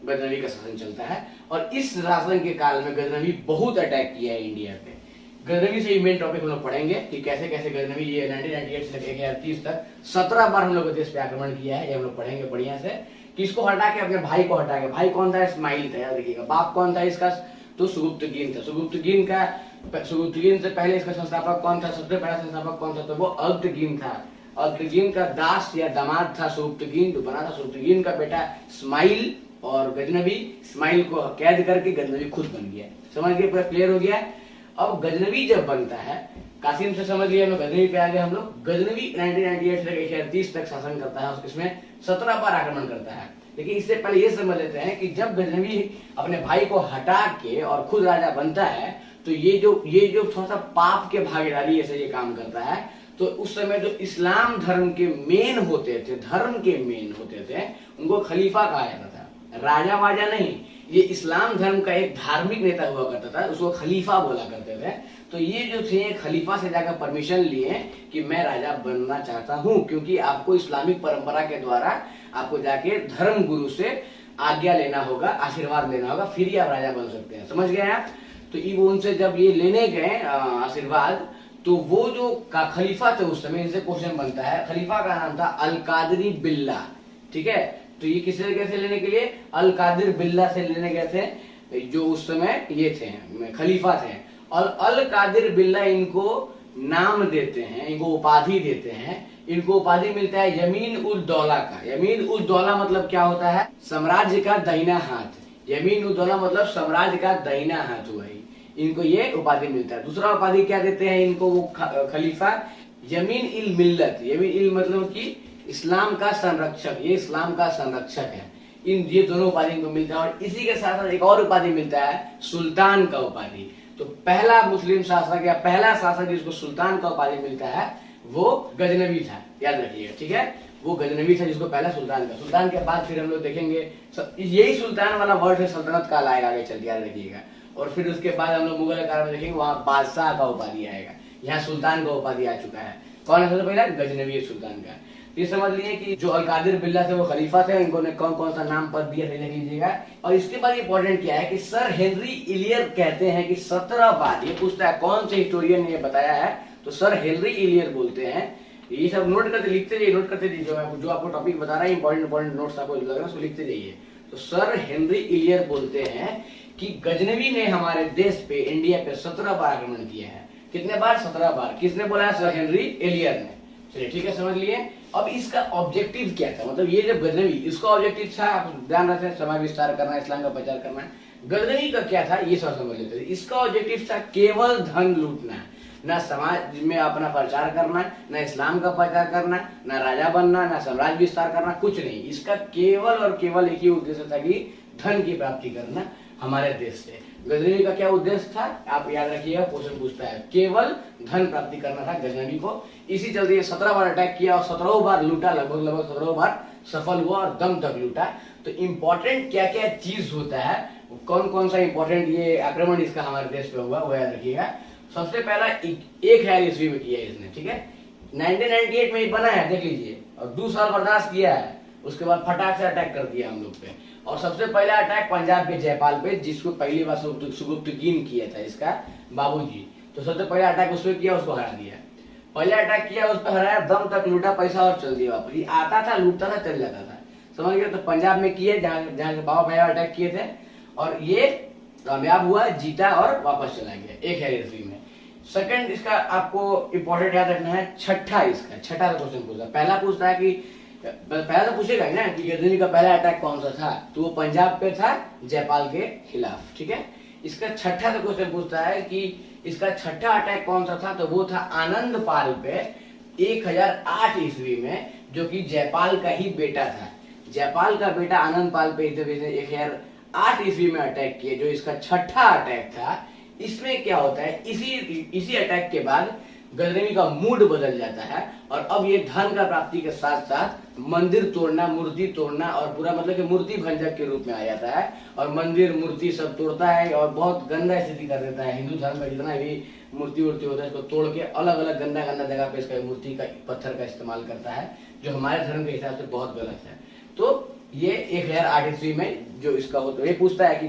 गजनवी का शासन चलता है। और इस शासन के काल में गजनवी बहुत अटैक किया है इंडिया पे। गजनवी से मेन टॉपिक हम लोग पढ़ेंगे कि कैसे कैसे गजनवी ये 1998 से लेकर 1030 तक 17 बार हम लोग देश पे आक्रमण किया है। ये हम लोग पढ़ेंगे बढ़िया से। किसको हटा के? अपने भाई को हटा के। भाई कौन था? इस्माइल था, याद रखिएगा। बाप कौन था इसका? तो सुबुक्तगीन था। सुबुक्तगीन से पहले इसका संस्थापक कौन था? सबसे पहला संस्थापक कौन था? तो वो अल्तगीन था। अल्तगीन का दास या दामाद था सुबुक्तगीन, जो बना था। सुबुक्तगीन का बेटा इस्माइल, और गजनवी इस्माइल को कैद करके गजनवी खुद बन गया। समझ गए? पूरा क्लियर हो गया। अब गजनवी जब बनता है, कासिम से समझ लिया, गजनवी पे आ गए हम लोग। गजनवी 1998 से 1030 तक शासन करता है, इसमें 17 बार आक्रमण करता है। लेकिन इससे पहले ये समझ लेते हैं कि जब गजनवी अपने भाई को हटा के और खुद राजा बनता है, तो ये जो थोड़ा सा पाप के भागीदारी ऐसे ये काम करता है। तो उस समय जो इस्लाम धर्म के मेन होते थे, उनको खलीफा कहा जाता था, राजा वाजा नहीं। ये इस्लाम धर्म का एक धार्मिक नेता हुआ करता था, उसको खलीफा बोला करते थे। तो ये जो थे खलीफा से जाकर परमिशन लिए कि मैं राजा बनना चाहता हूँ, क्योंकि आपको इस्लामिक परंपरा के द्वारा आपको जाके धर्म गुरु से आज्ञा लेना होगा, आशीर्वाद लेना होगा, फिर ही आप राजा बन सकते हैं। समझ गए आप? तो उनसे जब ये लेने गए आशीर्वाद, तो वो जो खलीफा थे उस समय, इनसे क्वेश्चन बनता है। खलीफा का नाम था अल कादरी बिल्ला, ठीक है। तो ये किसी से कैसे लेने के लिए, अल कादिर बिल्ला से लेने गए थे, जो उस समय ये थे खलीफा थे। और अल कादिर बिल्ला इनको नाम देते हैं, इनको उपाधि देते हैं। इनको उपाधि मिलता है यमीन उल दौला का। यमीन उल दौला मतलब क्या होता है, साम्राज्य का दाहिना हाथ। यमीन उल दौला मतलब साम्राज्य का दाहिना हाथ हुआ ही, इनको ये उपाधि मिलता है। दूसरा उपाधि क्या देते हैं इनको वो खलीफा, यमीन इल मिल्लत। यमीन इल मतलब कि इस्लाम का संरक्षक, ये इस्लाम का संरक्षक है। इन ये दोनों उपाधि इनको मिलता है। और इसी के साथ साथ एक और उपाधि मिलता है सुल्तान का उपाधि। तो पहला मुस्लिम शासक या पहला शासक जिसको सुल्तान का उपाधि मिलता है वो गजनवी था, याद रखिएगा, ठीक है। वो गजनवी था जिसको पहला सुल्तान का। सुल्तान के बाद फिर हम लोग देखेंगे यही सुल्तान वाला वर्ड से सल्तनत काल आएगा आगे चल, याद रखिएगा। और फिर उसके बाद हम लोग मुगल काल में देखेंगे वहां बादशाह का उपाधि आएगा। यहाँ सुल्तान का उपाधि आ चुका है। कौन है सबसे पहला, गजनवी सुल्तान का। ये समझ लिए कि जो अल कादिर बिल्ला थे वो खलीफा थे, इनको ने कौन कौन सा नाम पद दिया लिख लीजिएगा। और इसके बाद इंपॉर्टेंट क्या है कि सर हेनरी इलियर कहते हैं कि 17 बार, ये पूछता है कौन से हिस्टोरियन ने ये बताया है, तो सर हेनरी इलियर बोलते हैं। ये सब नोट करते, लिखते जाइए, नोट करते जाइए। जो आपको टॉपिक बता रहा है इंपॉर्टेंट नोट्स आपको लग रहा है उसको लिखते जाइए। तो सर हेनरी इलियर बोलते हैं कि गजनवी ने हमारे देश पे, इंडिया पे 17 बार आक्रमण किया है। कितने बार, 17 बार। किसने बोला है, सर हेनरी इलियर ने। चलिए ठीक है, समझ लिए। अब इसका ऑब्जेक्टिव क्या था, मतलब ये जब गजनवी, इसका ऑब्जेक्टिव था, आप ध्यान रखें, समाज विस्तार करना, इस्लाम का प्रचार करना। गजनवी का क्या था ये सब समझ लेते थे। इसका ऑब्जेक्टिव था केवल धन लूटना, ना समाज में अपना प्रचार करना, ना इस्लाम का प्रचार करना, ना राजा बनना, ना साम्राज्य विस्तार करना, कुछ नहीं। इसका केवल और केवल एक ही उद्देश्य था कि धन की प्राप्ति करना हमारे देश से। गजनवी का क्या उद्देश्य था, आप याद रखिएगा, क्वेश्चन पूछता है। केवल धन प्राप्ति करना था गजनवी को। इसी चलते 17 बार अटैक किया और 17 बार लूटा, लगभग 17 बार सफल हुआ और दम तक लूटा। तो इम्पोर्टेंट क्या क्या चीज होता है, कौन कौन सा इम्पोर्टेंट ये आक्रमण इसका हमारे देश पे हुआ वो याद रखिएगा। सबसे पहला 1000 ईस्वी में किया इसने, ठीक है। 1998 में ही बना है, देख लीजिए। और 2 साल बर्दाश्त किया है, उसके बाद फटाक से अटैक कर दिया हम लोग पे। और सबसे पहला अटैक पंजाब के जयपाल पे, जिसको पहली बार सुगुप्तगीन किया था, इसका बाबूजी। तो सबसे पहला अटैक उस पर किया, उसको हरा दिया। पहले अटैक किया, उस पर हराया, दम तक लूटा, पैसा और चल दिया वापस। ये आता था, लूटता था, चल जाता था, समझ गए। तो पंजाब में किए, जहाँ बाबा भैया अटैक किए थे, और ये कामयाब हुआ, जीता और वापस चला गया 1000 ईस्वी में। सेकंड इसका आपको इंपॉर्टेंट याद रखना है, छठा का क्वेश्चन पूछता है। पहला पूछता है कि पहला तो पूछेगा ना कि गजनवी का पहला अटैक कौन सा था, तो वो पंजाब पे था, जयपाल के खिलाफ, ठीक है। इसका छठा का क्वेश्चन पूछता है कि इसका छठा अटैक कौन सा था, तो वो था आनंद पाल पे 1008 ईस्वी में, जो कि जयपाल का ही बेटा था। जयपाल का बेटा आनंद पाल पे 1008 ईस्वी में अटैक किया, जो इसका छठा अटैक था। इसमें क्या होता है, इसी अटैक के बाद गजनवी का मूड बदल जाता है, और अब ये धन का प्राप्ति के साथ साथ मंदिर तोड़ना, मूर्ति तोड़ना, और पूरा मतलब कि मूर्ति भंजक के रूप में आ जाता है, और मंदिर मूर्ति सब तोड़ता है, और बहुत गंदा स्थिति कर देता है। हिंदू धर्म में जितना भी मूर्ति होता है, इसको तोड़ के अलग अलग गंदा जगह पे इसका मूर्ति का पत्थर का इस्तेमाल करता है, जो हमारे धर्म के हिसाब से बहुत गलत है। तो ये 1008 ईस्वी में जो इसका होता है, ये पूछता है कि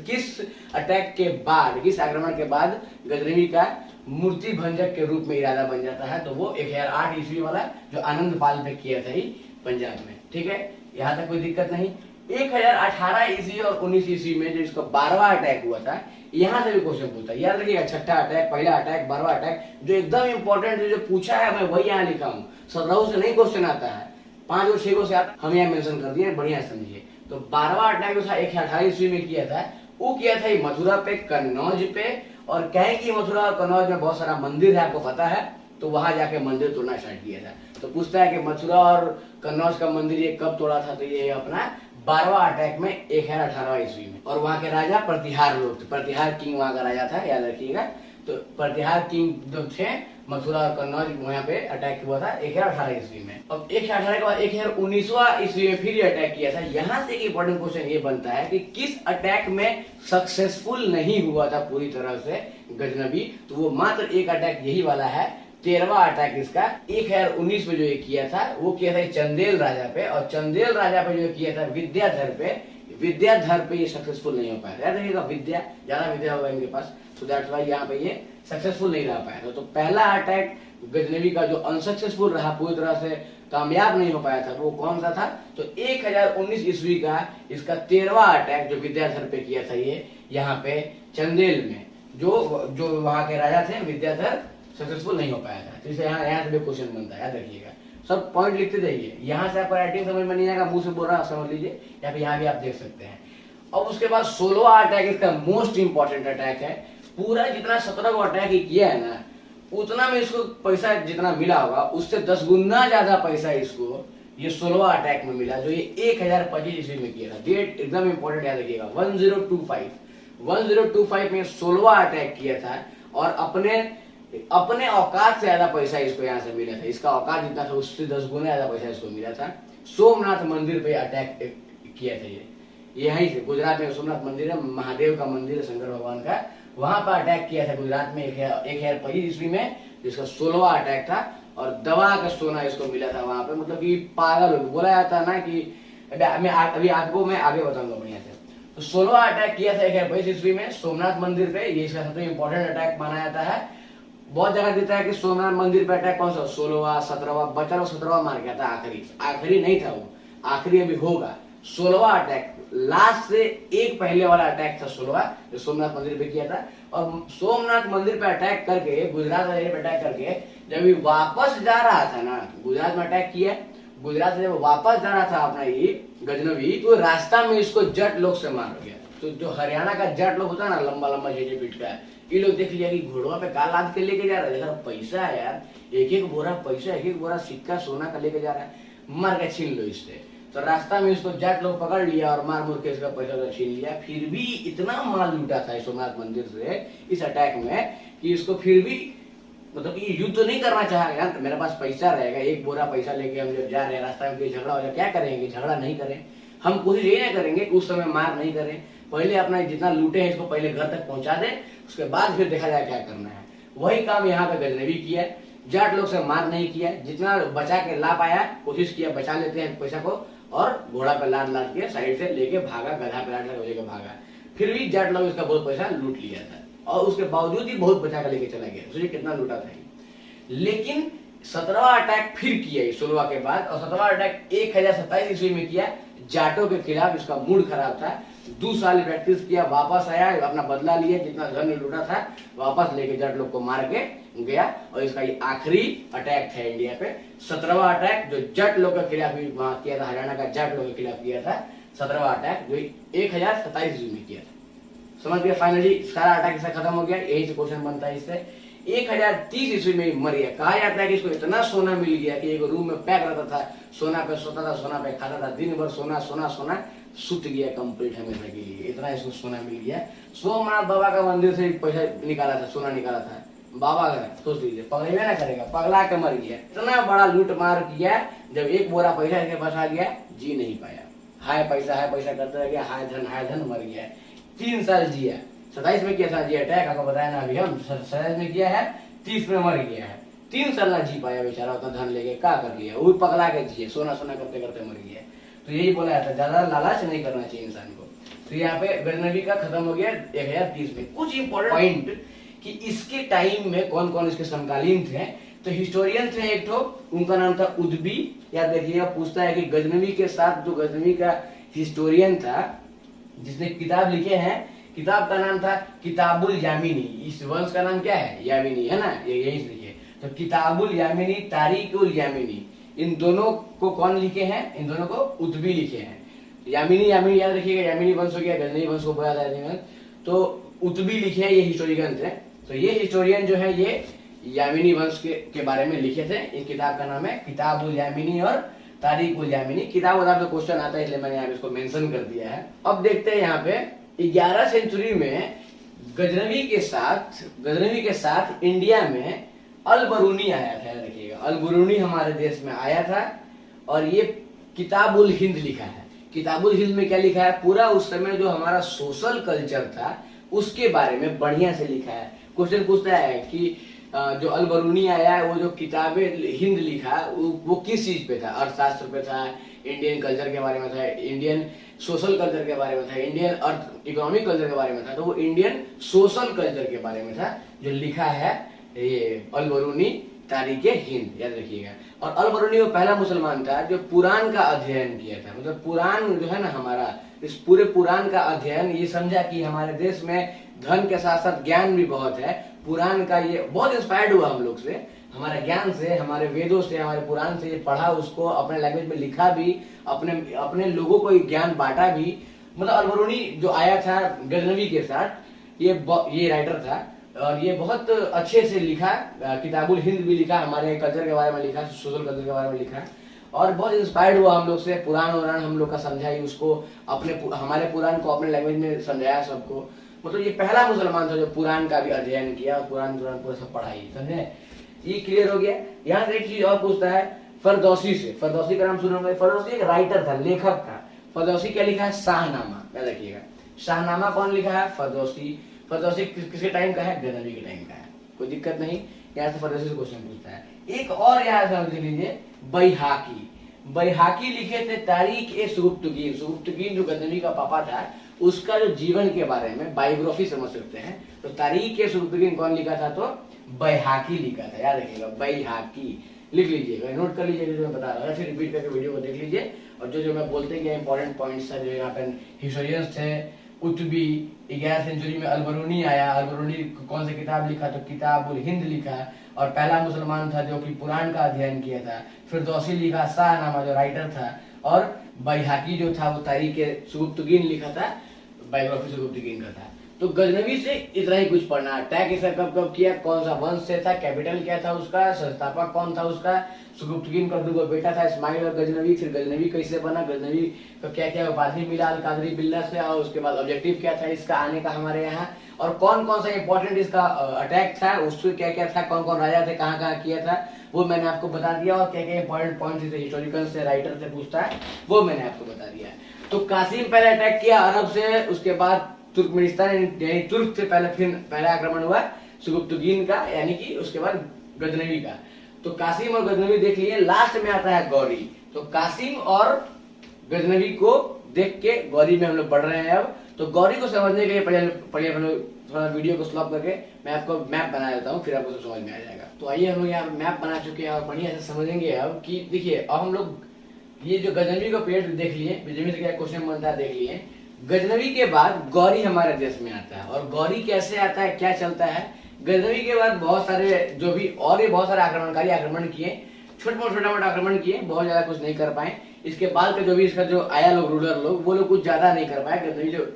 किस अटैक के बाद, किस आक्रमण के बाद गजनवी का मूर्ति भंजक के रूप में इरादा बन जाता है, तो वो 1008 ईस्वी वाला जो आनंद पाल पे किया था ही पंजाब में, ठीक है। यहाँ तक कोई दिक्कत नहीं। 1018 ईस्वी और 19 ईस्वी में जो इसका 12वां अटैक हुआ था, यहाँ से भी क्वेश्चन पूछता है, याद रखिएगा। छठा अटैक, पहला अटैक, 12वां अटैक, जो एकदम इंपॉर्टेंट जो पूछा है मैं वही यहाँ लिखा हूँ। 17 से नहीं क्वेश्चन आता है, 5 और 6 से आता, हम यहाँ मेंशन कर दिए, बढ़िया समझिए। तो 12वां अटैक जो था 1018 ईस्वी में किया था, वो किया था मथुरा पे, कन्नौज पे। और कहें कि मथुरा और कन्नौज में बहुत सारा मंदिर है, आपको पता है, तो वहां जाके मंदिर तोड़ना स्टार्ट किया था। तो पूछता है कि मथुरा और कन्नौज का मंदिर ये कब तोड़ा था, तो ये अपना 12वां अटैक में 1018 ईस्वी में। और वहां के राजा प्रतिहार लोग थे, प्रतिहार किंग वहां का राजा था, याद रखिएगा। तो प्रतिहार किंग जो थे मथुरा और कन्नौज, वहां पे अटैक हुआ था 1018 ईस्वी में। अब 1018 के बाद 1019वां ईस्वी में फिर ये अटैक किया था। यहाँ से एक इंपॉर्टेंट क्वेश्चन ये बनता है कि किस अटैक में सक्सेसफुल नहीं हुआ था पूरी तरह से गजनवी, तो वो मात्र एक अटैक यही वाला है, 13वां अटैक इसका 1019 में जो ये किया था, वो किया था चंदेल राजा पे। और चंदेल राजा पे जो किया था विद्याधर पे, विद्याधर पे ये सक्सेसफुल नहीं हो पाया। याद रखिएगा, विद्या, ज्यादा विद्या होगा इनके पास, तो दैट्स व्हाई यहाँ पे ये सक्सेसफुल नहीं रह पाया था। तो पहला अटैक गजनवी का जो अनसक्सेसफुल रहा, पूरी तरह से कामयाब नहीं हो पाया था, वो कौन सा था? तो 1019 ईस्वी का इसका 13वां अटैक जो विद्याधर पे किया था, ये यहाँ पे चंदेल में, जो वहां के राजा थे, विद्याधर सक्सेसफुल नहीं हो पाया था। तो इसे यहाँ से भी क्वेश्चन बनता है, याद रखिएगा। सब पॉइंट लिखते जाइए, यहाँ से आपको राइटिंग समझ में नहीं आएगा, मुंह से बोल रहा समझ लीजिए, या फिर यहाँ भी आप देख सकते हैं। अब उसके बाद 16वां अटैक इसका मोस्ट इंपॉर्टेंट अटैक है। पूरा जितना 17 को अटैक ही किया है ना, उतना में इसको पैसा जितना मिला होगा उससे 10 गुना ज्यादा पैसा इसको ये 16वां अटैक में मिला, जो ये 1025 ईस्वी में किया था। डेट एकदम इंपॉर्टेंट याद रखिएगा, 1025 में 16वां अटैक किया था, और अपने औकात से ज्यादा पैसा इसको यहाँ से मिला था। इसका औकात जितना था उससे 10 गुना ज्यादा पैसा इसको मिला था। सोमनाथ मंदिर पे अटैक किया था ये, यहीं से गुजरात में सोमनाथ मंदिर है, महादेव का मंदिर है शंकर भगवान का, वहां पर अटैक किया था गुजरात में 1025 ईस्वी में, जिसका 16वां अटैक था। और दवा का सोना इसको मिला था वहां पे, मतलब कि पागल हो बोला जाता ना कि अभी आपको मैं आगे बताऊंगा बढ़िया से। तो 16वां अटैक किया था 1025 ईस्वी में सोमनाथ मंदिर पे, ये इसका सबसे इंपॉर्टेंट अटैक माना जाता है। बहुत जगह देता है कि सोमनाथ मंदिर पे अटैक कौन सा, 16वां 17वां, बचा 17वां मार गया था, आखिरी नहीं था वो, आखिरी अभी होगा। 16वां अटैक लास्ट से एक पहले वाला अटैक था 16वां, जो सोमनाथ मंदिर पे किया था। और सोमनाथ मंदिर पे अटैक करके, गुजरात पे अटैक करके जब ये वापस जा रहा था ना, गुजरात में अटैक किया, गुजरात से जब वापस जा रहा था अपना ये गजनवी, तो रास्ता में इसको जट लोग से मार गया। तो जो हरियाणा का जट लोग होता है ना, लंबा लंबा 6 फीट का, ये लोग देख लिया कि घोड़ों पे काल लाद के लेके जा रहा है, देखा पैसा है यार, एक बोरा पैसा, एक बोरा सिक्का सोना का लेके जा रहा है, मार के छीन लो इससे। तो रास्ता में इसको जाट लोग पकड़ लिया और मार मुर के इसका पैसा छीन लिया। फिर भी इतना माल लूटा था सोमनाथ मंदिर से इस अटैक में कि इसको फिर भी मतलब कि युद्ध तो नहीं करना चाहा यार, तो मेरे पास पैसा रहेगा, एक बोरा पैसा लेके हम जब जा रहे हैं, रास्ता में झगड़ा हो जाए क्या करेंगे? झगड़ा नहीं करें, हम कोशिश यही नहीं करेंगे कि उस समय मार नहीं करें, पहले अपना जितना लूटे हैं इसको पहले घर तक पहुंचा दें, उसके बाद फिर देखा जाए क्या करना है। वही काम यहाँ पे गजनवी किया, जाट लोग से मार नहीं किया, जितना बचा के ला पाया कोशिश किया, बचा लेते हैं पैसा को, और घोड़ा पे लाद लाद के साइड से लेके भागा, गधा पे लाद लेके भागा। फिर भी जाट लोग इसका बहुत पैसा लूट लिया था, और उसके बावजूद ही बहुत बचा कर लेके चला गया। सोचिए कितना लूटा था। लेकिन 17वां अटैक फिर किया 16वां के बाद, और 17वां अटैक 1027 ईस्वी में किया जाटों के खिलाफ। इसका मूड खराब था, 2 साल प्रैक्टिस किया, वापस आया, अपना बदला लिया, जितना धन लूटा था वापस लेके जाट लोग को मार के गया। और इसका ये आखिरी अटैक था इंडिया पे, 17वां अटैक जो जट लोग के खिलाफ वहां किया था, हरियाणा का जट लोग के खिलाफ किया था 17वां अटैक, जो 1027 ईस्वी में किया था। समझ गया? फाइनली सारा अटैक इसका खत्म हो गया। यही से क्वेश्चन बनता है इससे। 1030 ईस्वी में मर गया। कहा जाता है कि इसको इतना सोना मिल गया कि एक रूम में पैक रहता था, सोना पे सोता था, सोना पे खाता था, दिन भर सोना सोना सोना, सुत गया कंप्लीट हमेशा के लिए, इतना इसको सोना मिल गया। सोमनाथ बाबा का मंदिर से पैसा निकाला था, सोना निकाला था बाबा का, सोच लीजिए, पगलेवे ना करेगा, पगला के मर गया। इतना बड़ा लूट मार किया, जब एक बोरा पैसा इसके पास आ गया, जी नहीं पाया, हाय पैसा करते रह गया, हाय धन मर गया। 3 साल जिया, 27 में किया था जी अटैक, आपको बताया ना अभी, हम 27 में किया है, 30 में मर गया है। 3 साल ना जी पाया बेचारा, उतना धन लेके क्या कर लिया, वो पगला के जिए, सोना सोना करते करते मर गया। तो यही बोला जाता है, ज्यादा लालच नहीं करना चाहिए इंसान को। तो यहाँ पे गजनवी का खत्म हो गया 1030 में। कुछ इंपॉर्टेंट पॉइंट कि इसके टाइम में कौन कौन इसके समकालीन थे। तो हिस्टोरियन थे एक तो, उनका नाम था उदबी। याद देखिएगा, पूछता है कि गजनवी के साथ जो गजनवी का हिस्टोरियन था जिसने किताब लिखे हैं, किताब का नाम था किताबुल यामिनी। इस वंश का नाम क्या है? यामिनी, है ना, ये यही से लिखे। तो किताबुल यामिनी, तारीकुल यामिनी, इन दोनों को कौन लिखे हैं? इन दोनों को उदबी लिखे हैं। यामिनी याद रखिएगा, यामिनी वंश हो गया, गजनवी वंश को बोला जाता है। तो उदबी लिखे हैं, ये हिस्टोरियन थे। तो ये हिस्टोरियन जो है ये यामिनी वंश के बारे में लिखे थे। इस किताब का नाम है किताबुल यामिनी और तारीकुल यामिनी। किताब का क्वेश्चन आता है, इसलिए मैंने यहाँ इसको मेंशन कर दिया है। अब देखते हैं यहाँ पे 11 सेंचुरी में गजनवी के साथ इंडिया में अल-बरूनी आया था। देखिएगा, अल-बरूनी हमारे देश में आया था, और ये किताबुल हिंद लिखा है। किताबुल हिंद में क्या लिखा है? पूरा उस समय जो हमारा सोशल कल्चर था उसके बारे में बढ़िया से लिखा है। क्वेश्चन पूछता है कि जो अल-बरूनी आया है, वो जो किताबे हिंद लिखा वो किस चीज पे था? अर्थशास्त्र पे था, इंडियन कल्चर के बारे में था, इंडियन सोशल कल्चर के बारे में था, इंडियन अर्थ इकोनॉमिक कल्चर के बारे में था। तो वो इंडियन सोशल कल्चर के बारे में था जो लिखा है ये अल-बरूनी तारीख हिंद, याद रखिएगा। और अल-बरूनी वो पहला मुसलमान था जो पुराण का अध्ययन किया था। मतलब पुराण जो है ना हमारा, इस पूरे पुराण का अध्ययन, ये समझा कि हमारे देश में धन के साथ साथ ज्ञान भी बहुत है। पुराण का ये बहुत इंस्पायर्ड हुआ हम लोग से, हमारे ज्ञान से, हमारे वेदों से, हमारे पुराण से। ये पढ़ा, उसको अपने लैंग्वेज में लिखा भी, अपने लोगों को ज्ञान बांटा भी। मतलब अल-बरूनी जो आया था गजनवी के साथ, ये राइटर था और ये बहुत अच्छे से लिखा, किताबुल हिंद भी लिखा, हमारे कल्चर के बारे में लिखा, सोशल कल्चर के बारे में लिखा। और बहुत इंस्पायर्ड हुआ हम लोग से, पुराण हम लोग का समझाई उसको, हमारे पुराण को अपने लैंग्वेज में समझाया सबको। मतलब ये पहला मुसलमान था जो पुराण का भी अध्ययन किया, पुराण पूरा सब पढ़ाई, समझे। ये क्लियर हो गया। यहाँ से एक चीज और पूछता है फरदौसी से। फरदौसी का नाम सुना होगा। फरदौसी एक राइटर था, लेखक था। फरदौसी क्या लिखा है? शाहनामा, याद रखिएगा। शाहनामा कौन लिखा है? फरदौसी। फरदौसी किसके टाइम का है? गजनवी के टाइम का है। कोई दिक्कत नहीं, यहाँ से फरदौसी से क्वेश्चन पूछता है। एक और यहाँ समझ लीजिए, बैहाकी। बैहाकी लिखे थे तारीख ए सुगुफ्तगीन। सुगुफ्तगीन जो गजनवी का पापा था, उसका जो जीवन के बारे में बायोग्राफी समझ सकते हैं। तो तारीख ए सुगुफ्तगीन कौन लिखा था? तो बैहाकी लिखा था, याद रखिएगा। बैहाकी लिख लीजिएगा, नोट कर लीजिएगा जो मैं बता रहा था, फिर रिपीट करके वीडियो को देख लीजिए। और जो मैं बोलते गए इंपॉर्टेंट पॉइंट्स है, जो यहाँ पे हिस्टोरियंस थे, कुतुबी, 11वीं सेंचुरी में अल-बरूनी आया। अल-बरूनी कौन सी किताब लिखा? तो किताबुल हिंद लिखा। और पहला मुसलमान था जो कि पुराण का अध्ययन किया था। फिरदौसी लिखा, शाहनामा जो राइटर था। और बैहाकी जो था वो तारीख सुगुफ्तगीन लिखा था, बायोग्राफी सुगुफ्तगीन का था। तो गजनवी से इतना ही कुछ पढ़ना। अटैक इसे कब किया, कौन सा वंश से था, कैपिटल क्या था उसका, संस्थापक कौन था उसका। सुगुफ्तगीन का दो बेटा था, इस्माइल और गजनवी। फिर गजनवी कैसे बना, गजनवी को क्या क्या उपाधि मिला अल कादरी बिल्ला से, और उसके बाद ऑब्जेक्टिव क्या था इसका आने का हमारे यहाँ, और कौन कौन सा इंपॉर्टेंट इसका अटैक था, उससे क्या क्या था, कौन कौन राजा थे, कहाँ कहाँ किया था, वो मैंने आपको बता दिया। और क्या क्या इंपॉर्टेंट पॉइंट हिस्टोरिकल से, राइटर से पूछता है, वो मैंने आपको बता दिया। तो कासिम पहले अटैक किया अरब से, उसके बाद तुर्कमेनिस्तान यानी तुर्क से फिर पहला आक्रमण हुआ सुगुफ्तगीन का, यानी कि उसके बाद गजनवी का। तो कासिम और गजनवी देख लिए। लास्ट में आता है गौरी। तो कासिम और गजनवी को देख के गौरी में हम लोग बढ़ रहे हैं अब। तो गौरी को समझने के लिए पहले हम लोग थोड़ा वीडियो को स्टॉप करके मैं आपको मैप बना देता हूँ, फिर आपको सब समझ में आ जाएगा। तो आइए हम लोग यहाँ मैप बना चुके हैं और बढ़िया से समझेंगे अब कि देखिए, अब हम लोग ये जो गजनवी का पीरियड देख लिए, गजनवी से क्या क्वेश्चन बनता है देख लिए। गजनवी के बाद गौरी हमारे देश में आता है। और गौरी कैसे आता है, क्या चलता है। गजनवी के बाद बहुत सारे जो भी और ये बहुत सारे आक्रमणकारी आक्रमण किए, छोटा मोटा आक्रमण किए, बहुत ज्यादा कुछ नहीं कर पाए। इसके बाद का जो भी इसका जो आया लोग, रूलर लोग, वो लोग कुछ ज्यादा नहीं कर पाए। गजनवी जो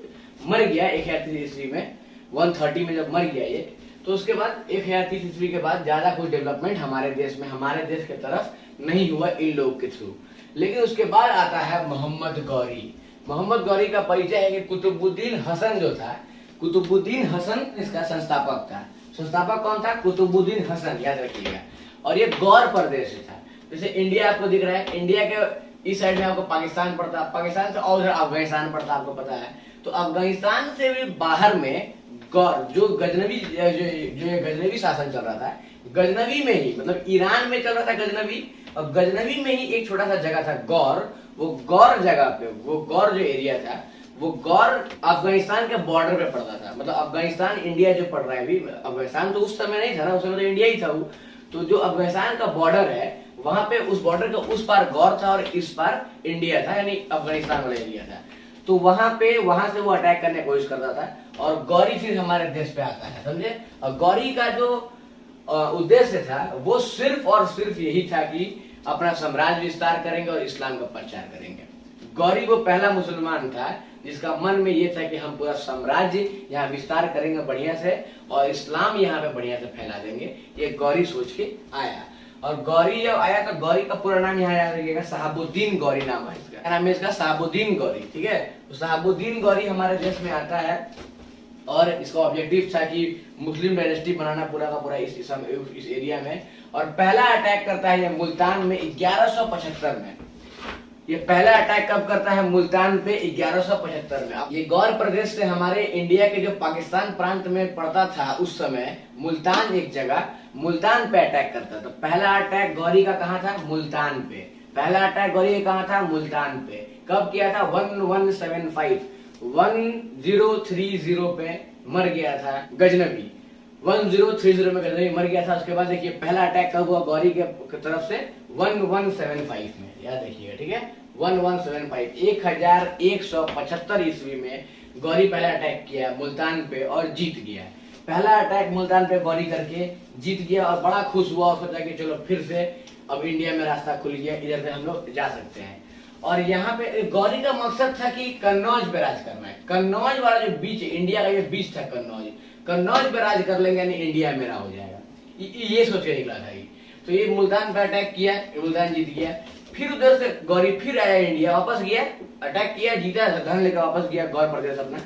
मर गया 1030 ईस्वी में, 130 में जब मर गया ये, तो उसके बाद 1030 ईस्वी के बाद ज्यादा कुछ डेवलपमेंट हमारे देश में, हमारे देश की तरफ नहीं हुआ इन लोग के थ्रू। लेकिन उसके बाद आता है मोहम्मद गौरी। मोहम्मद गौरी का परिचय है कि कुतुबुद्दीन हसन जो था, कुतुबुद्दीन हसन इसका संस्थापक था। संस्थापक कौन था? कुतुबुद्दीन हसन, याद रखिएगा। और ये गौर प्रदेश से था। जैसे इंडिया आपको दिख रहा है, इंडिया के इस साइड में आपको पाकिस्तान पड़ता, पाकिस्तान से और उधर अफगानिस्तान पड़ता, आपको पता है। तो अफगानिस्तान से भी बाहर में गौर जो गजनवी शासन चल रहा था, गजनवी में ही, मतलब ईरान में चल रहा था गजनवी, और गजनवी में ही एक छोटा सा जगह था गौर। वो गौर जगह पे, वो गौर जो एरिया था, वो गौर अफगानिस्तान के बॉर्डर पे पड़ता था। मतलब अफगानिस्तान इंडिया जो पड़ रहा है अभी, अफगानिस्तान तो उस समय नहीं था ना, उस समय तो इंडिया ही था वो। तो जो अफगानिस्तान का बॉर्डर है, वहां पे उस बॉर्डर के उस पार गौर था और इस पार इंडिया था, यानी अफगानिस्तान वाला एरिया था। तो वहां से वो अटैक करने की कोशिश करता था। और गौरी फिर हमारे देश पे आता है, समझे। और गौरी का जो उद्देश्य था वो सिर्फ और सिर्फ यही था कि अपना साम्राज्य विस्तार करेंगे और इस्लाम का प्रचार करेंगे। गौरी वो पहला मुसलमान था जिसका मन में ये था कि हम पूरा साम्राज्य यहाँ विस्तार करेंगे बढ़िया से, और इस्लाम यहाँ पे बढ़िया से फैला देंगे। ये गौरी सोच के आया। और गौरी जब आया तो गौरी का पूरा नाम यहाँ याद रखिएगा, शहाबुद्दीन गौरी नाम है इसका। नाम है इसका शहाबुद्दीन गौरी, ठीक है। तो शहाबुद्दीन गौरी हमारे देश में आता है और इसका ऑब्जेक्टिव था कि मुस्लिम डायनेस्टी बनाना पूरा का पूरा इस एरिया में। और पहला अटैक करता है ये मुल्तान में 1175 में। ये पहला अटैक कब करता है? मुल्तान पे 1175 में। ये गौर प्रदेश से हमारे इंडिया के जो पाकिस्तान प्रांत में पड़ता था उस समय, मुल्तान एक जगह, मुल्तान पे अटैक करता था। पहला अटैक गौरी का कहाँ था? मुल्तान पे। पहला अटैक गौरी का कहाँ था? मुल्तान पे। कब किया था? 1175 1030 पे मर गया था गजनवी। 1030 में गजनवी मर गया था। उसके बाद देखिए पहला अटैक कब हुआ गौरी के तरफ से? 1175 में, याद रखिएगा, ठीक है। 1175 1175 ईस्वी में गौरी पहला अटैक किया मुल्तान पे और जीत गया। पहला अटैक मुल्तान पे गौरी करके जीत गया और बड़ा खुश हुआ और सोचा कि चलो फिर से अब इंडिया में रास्ता खुल गया, इधर से हम लोग जा सकते हैं। और यहाँ पे गौरी का मकसद था कि कन्नौज पे राज करना है। कन्नौज वाला जो बीच, इंडिया का ये बीच था कन्नौज पे राज कर लेंगे यानी इंडिया मेरा हो जाएगा, ये सोच के निकला था ये। तो ये मुल्तान पे अटैक किया, मुल्तान जीत गया। फिर उधर से गौरी फिर आया इंडिया, वापस गया, अटैक किया, जीता, धन लेकर वापस गया गौर प्रदेश अपना।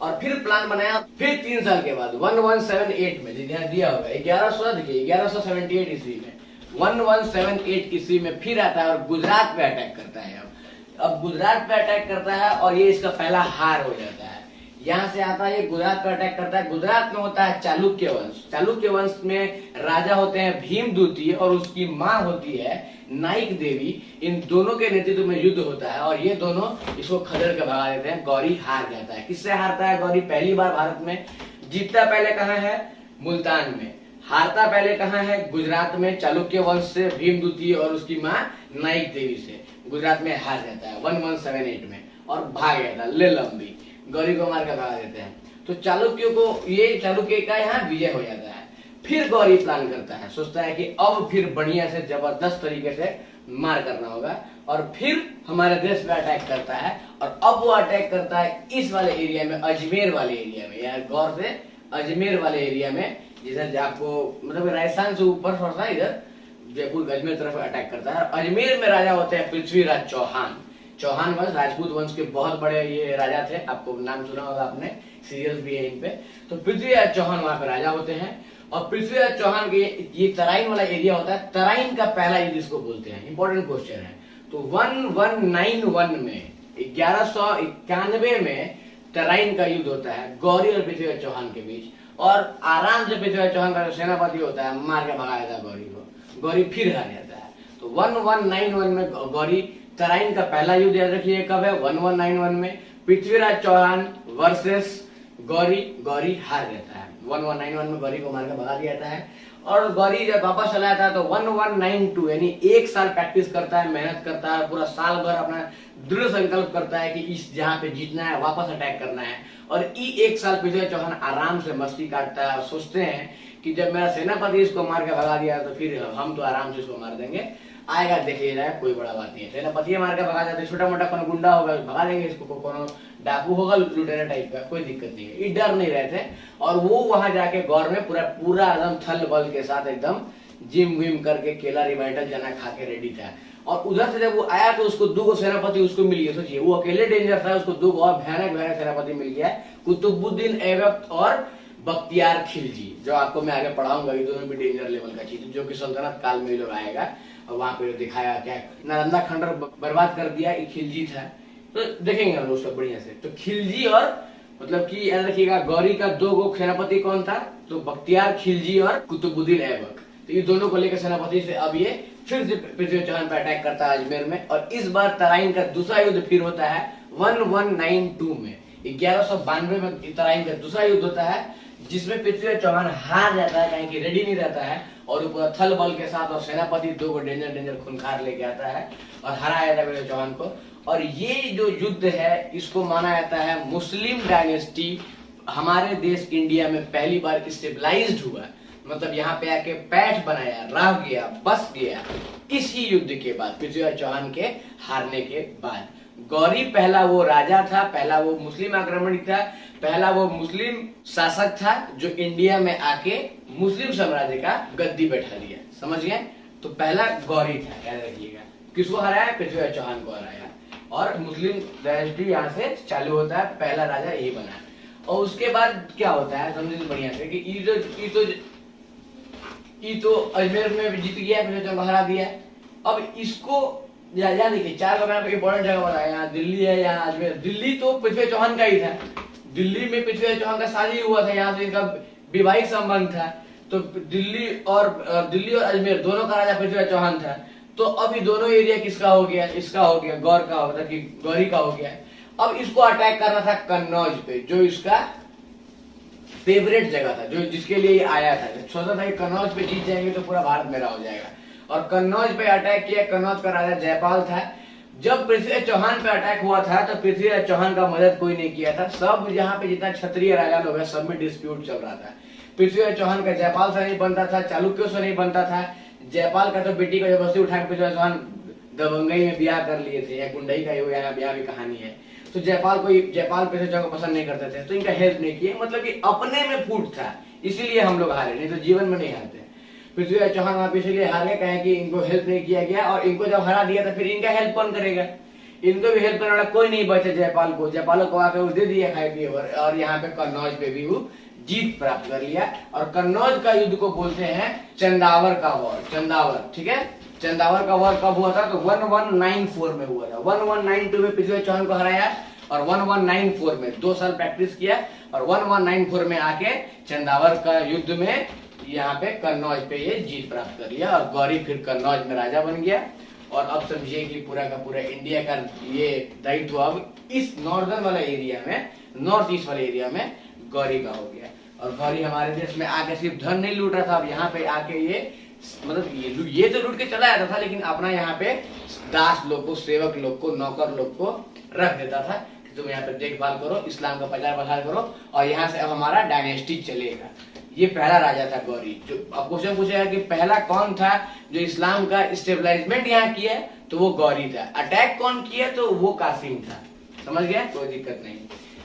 और फिर प्लान बनाया। फिर 3 साल के बाद 1178 में, दिया होगा 1100, देखिए 1178 ईस्वी में, 1178 ईस्वी में फिर आता है और गुजरात पे अटैक करता है। अब गुजरात पे अटैक करता है और ये इसका पहला हार हो जाता है। यहाँ से आता है, ये गुजरात पे अटैक करता है। गुजरात में होता है चालुक्य वंश। चालुक्य वंश में राजा होते हैं भीम द्वितीय और उसकी माँ होती है नाइक देवी। इन दोनों के नेतृत्व में युद्ध होता है और ये दोनों इसको खदेड़ के भगा देते हैं। गौरी हार जाता है। किससे हारता है गौरी? पहली बार भारत में। जीतता पहले कहाँ है? मुल्तान में। हारता पहले कहाँ है? गुजरात में, चालुक्य वंश से भीम द्वितीय और उसकी माँ नाइक देवी से। गुजरात में हार जाता है 1178 में और भाग गया था ले लंबी। गौरी को मार कर भगा देते हैं। तो चालुक्यों को, ये चालुक्य का यहाँ विजय हो जाता है। फिर गौरी प्लान करता है, सोचता है कि अब फिर बढ़िया से जबरदस्त तरीके से मार करना होगा और फिर हमारे देश पे अटैक करता है। और अब वो अटैक करता है इस वाले एरिया में, अजमेर वाले एरिया में, यार गौर से, अजमेर वाले एरिया में, जिधर आपको मतलब राजस्थान से ऊपर थोड़ा सा इधर जयपुर अजमेर तरफ अटैक करता है। अजमेर में राजा होते हैं पृथ्वीराज चौहान। चौहान वंश, राजपूत वंश के बहुत बड़े ये राजा थे, आपको नाम सुना होगा आपने, सीरियल्स भी है इन पे। तो पृथ्वीराज चौहान वहां पे राजा होते हैं। और पृथ्वीराज चौहान के ये तराइन वाला एरिया होता है, तराइन का पहला युद्ध इसको बोलते हैं। इंपॉर्टेंट क्वेश्चन है। तो 1191 में, 1191 में तराइन का युद्ध होता है गौरी और पृथ्वीराज चौहान के बीच। और आराम से पृथ्वीराज चौहान का जो सेनापति होता है मार के भगा देता है गौरी को। गौरी फिर हार जाता है। तो 1191 में गौरी, तराइन का पहला युद्ध याद रखिए कब है? 1191 में। पृथ्वीराज चौहान वर्सेस गौरी। गौरी हार जाता है। 1191 में गौरी को मार के भगा दिया जाता है। और गौरी जब वापस चला जाता है तो 1192 यानी 1 साल प्रैक्टिस करता है, मेहनत करता है, पूरा साल भर अपना दृढ़ संकल्प करता है कि इस जहाँ पे जीतना है, वापस अटैक करना है। और 1 साल पृथ्वीराज चौहान आराम से मस्ती काटता है और सोचते हैं कि जब मेरा सेनापति इसको मार के भगा दिया तो फिर हम तो आराम से इसको मार देंगे, आएगा देख लिया जाए, कोई बड़ा बात नहीं है। सेनापति मार के भगा जाते, छोटा मोटा कौन गुंडा होगा भगा देंगे इसको, कौन डाकू होगा लुटेरा टाइप का, कोई दिक्कत नहीं है, ये डर नहीं रहते। और वो वहां जाके गौर में पूरा एकदम थल बल के साथ एकदम जिम विम करके केला रिवाइटल जना खा के रेडी था। और उधर से जब वो आया तो उसको 2 सेनापति उसको मिल गया। सोचिए वो अकेले डेंजर था, उसको 2 और भयानक सेनापति मिल गया, कुतुबुद्दीन ऐबक और बख्तियार खिलजी, जो आपको मैं आगे पढ़ाऊंगा। ये दोनों भी डेंजर लेवल का चीज, जो कि सल्तनत काल में लोग आएगा। और वहां पे दिखाया क्या नालंदा खंडर बर्बाद कर दिया, ये खिलजी था। तो देखेंगे हम लोग सब बढ़िया से। तो खिलजी और मतलब कि याद रखिएगा गौरी का 2 सेनापति कौन था? तो बख्तियार खिलजी और कुतुबुद्दीन ऐबक। तो ये दोनों को लेकर सेनापति से अब ये फिर से पृथ्वीराज चौहान पर अटैक करता है अजमेर में। और इस बार तराइन का दूसरा युद्ध फिर होता है 1192 में। 1192 में तराइन का दूसरा युद्ध होता है, जिसमें पृथ्वीराज चौहान हार जाता है, कहीं रेडी नहीं रहता है। और ऊपर थल बल के साथ और सेनापति 2 डेंजर खूंखार लेके आता है और हरा जाता है पृथ्वीराज चौहान को। और ये जो युद्ध है इसको माना जाता है मुस्लिम डायनेस्टी हमारे देश इंडिया में पहली बार स्टेबलाइज्ड हुआ, मतलब यहाँ पे आके पैठ बनाया, रह गया, बस गया इसी युद्ध के बाद, पृथ्वीराज चौहान के हारने के बाद। गौरी पहला वो राजा था, पहला वो मुस्लिम आक्रमणी था, पहला वो मुस्लिम शासक था जो इंडिया में आके मुस्लिम साम्राज्य का गद्दी बैठा दिया। समझ गए? तो पहला गौरी था, याद रखिएगा। किसको हराया? पृथ्वीराज चौहान को हराया। और मुस्लिम डायनेस्टी यहाँ से चालू होता है, पहला राजा यही बना। और उसके बाद क्या होता है समझिए बढ़िया से कि ये तो अजमेर में जीत गया, पृथ्वीराज चौहान को हरा दिया। अब इसको यहाँ देखिए 4 जगह पे इंपॉर्टेंट जगह बताया, यहाँ दिल्ली है, यहाँ अजमेर। दिल्ली तो पृथ्वीराज चौहान का ही था, दिल्ली में पृथ्वीराज चौहान का शादी हुआ था, यहाँ से इनका वैवाहिक संबंध था। तो दिल्ली और अजमेर दोनों का राजा पृथ्वीराज चौहान था। तो अब ये दोनों एरिया किसका हो गया, इसका हो गया, गौर का होगा कि गौरी का हो गया। अब इसको अटैक करना था कन्नौज पे, जो इसका फेवरेट जगह था, जो जिसके लिए ये आया था। सोचा था कि कन्नौज पे जीत जाएंगे तो पूरा भारत मेरा हो जाएगा, और कन्नौज पे अटैक किया। कन्नौज का राजा जयपाल था। जब पृथ्वीराज चौहान पे अटैक हुआ था तो पृथ्वीराज चौहान का मदद कोई नहीं किया था। सब यहाँ पे जितना क्षत्रिय राजा लोग है सब में डिस्प्यूट चल रहा था। पृथ्वीराज चौहान का जयपाल से नहीं बनता था, चालुक्यों से नहीं बनता था। जयपाल का तो बेटी का जबरदस्ती उठा के पृथ्वीराज चौहान दबंगई में ब्याह कर लिए थे, या गुंडई का यहाँ ब्याह की कहानी है। तो जयपाल पृथ्वीराज चौहान को पसंद नहीं करते थे, तो इनका हेल्प नहीं किया। मतलब कि अपने में फूट था, इसीलिए हम लोग हारे, नहीं तो जीवन में नहीं हारते। पृथ्वीराज चौहान वहां पे इसलिए हार गए कहे कि इनको हेल्प नहीं किया गया, और इनको जब हरा दिया तो फिर इनका हेल्प कौन करेगा। इनको भी हेल्प करने वाला कोई नहीं बचा। जयपाल को आकर दे दिया खाए पिए, और यहाँ पे कन्नौज पे भी वो जीत प्राप्त कर लिया। और कन्नौज का युद्ध को बोलते हैं चंदावर का वॉर। चंदावर, ठीक है। चंदावर का वॉर कब हुआ था, तो 1194 में हुआ था। 1192 में पृथ्वीराज चौहान को हराया, और 1194 में 2 साल प्रैक्टिस किया, और 1194 में आके चंदावर का युद्ध में यहाँ पे कन्नौज पे ये जीत प्राप्त कर लिया, और गौरी फिर कन्नौज में राजा बन गया। और अब समझिए कि पूरा का पूरा इंडिया का ये दायित्व अब इस नॉर्दर्न वाला एरिया में, नॉर्थ ईस्ट वाले एरिया में गौरी का हो गया। और गौरी हमारे देश में आके सिर्फ धन नहीं लूट रहा था, अब यहाँ पे आके ये मतलब ये तो लूट के चला जाता था, लेकिन अपना यहाँ पे दास लोग को, सेवक लोग को, नौकर लोग को रख देता था कि तुम यहाँ पे देखभाल करो, इस्लाम का प्रचार प्रसार करो, और यहाँ से अब हमारा डायनेस्टी चलेगा। ये पहला राजा था गौरी। जो अब क्वेश्चन पूछेगा कि पहला कौन था जो इस्लाम का स्टेबलाइजमेंट यहाँ किया, तो वो गौरी था। अटैक कौन किया, तो वो कासिम था। समझ गया, कोई दिक्कत नहीं।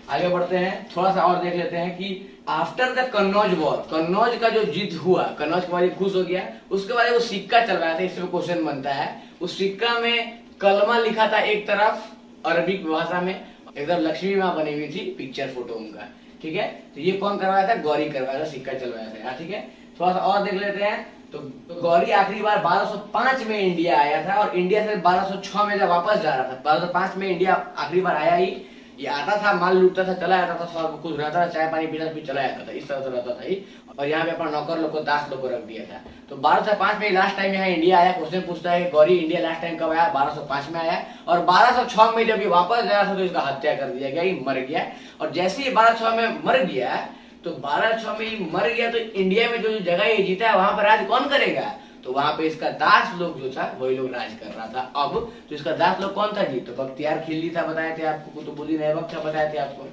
आगे बढ़ते हैं, थोड़ा सा और देख लेते हैं कि after the Kannauj war, Kannauj का जो जीत हुआ, कन्नौज के बाद खुश हो गया, उसके बाद वो सिक्का चलवाया था। इसमें क्वेश्चन बनता है, उस सिक्का में कलमा लिखा था एक तरफ अरबिक भाषा में, एक तरफ लक्ष्मी माँ बनी हुई थी, पिक्चर फोटो उनका, ठीक है। तो ये कौन करवाया था, गौरी करवाया था, सिक्का चलवाया था, ठीक है। थोड़ा सा और देख लेते हैं, तो गौरी आखिरी बार 1205 में इंडिया आया था, और इंडिया से 1206 में जब वापस जा रहा था, 1205 में इंडिया आखिरी बार आया ही। ये आता था, माल लूटता था, चला जाता था, सब कुछ रहता था, चाय पानी पीना भी चला जाता था, इस तरह से रहता था ही। और यहाँ पे अपना नौकर लोग को, दास लोग को रख दिया था। तो 1205 में लास्ट टाइम यहाँ इंडिया आया। क्वेश्चन पूछता है गौरी इंडिया लास्ट टाइम कब आया, 1205 में आया। और 1206 में जब ये वापस गया था तो इसका हत्या कर दिया गया, ये मर गया। और जैसे ही 1206 में मर गया, तो 1206 में ये मर गया, तो इंडिया में जो जगह ये जीता है वहां पर राज कौन करेगा, तो वहां पे इसका दास लोग जो था वही लोग राज कर रहा था। अब तो इसका दास लोग कौन था जी, तो बख्तियार खिलजी था, बताए थे आपको, कुतुबुद्दीन ऐबक था, बताए थे आपको।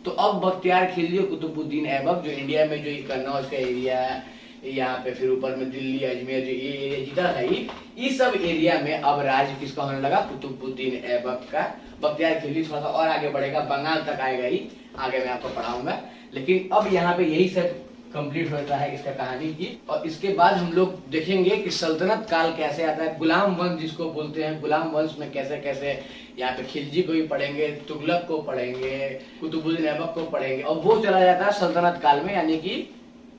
तो अब बख्तियार खिलजी और कुतुबुद्दीन ऐबक जो इंडिया में जो कन्नौज का एरिया, यहाँ पे फिर ऊपर में दिल्ली, अजमेर, जो ये एरिया जीता था, ये सब एरिया में अब राज किसका होने लगा, कुतुबुद्दीन ऐबक का। बख्तियार खिलजी थोड़ा सा और आगे बढ़ेगा, बंगाल तक आएगा, ही आगे मैं आपको पढ़ाऊंगा। लेकिन अब यहाँ पे यही सब कंप्लीट होता है इसका कहानी की। और इसके बाद हम लोग देखेंगे कि सल्तनत काल कैसे आता है, गुलाम वंश जिसको बोलते हैं, गुलाम वंश में कैसे कैसे यहाँ पे खिलजी को भी पढ़ेंगे, तुगलक को पढ़ेंगे, कुतुबुद्दीन ऐबक को पढ़ेंगे। और वो चला जाता है सल्तनत काल में, यानी कि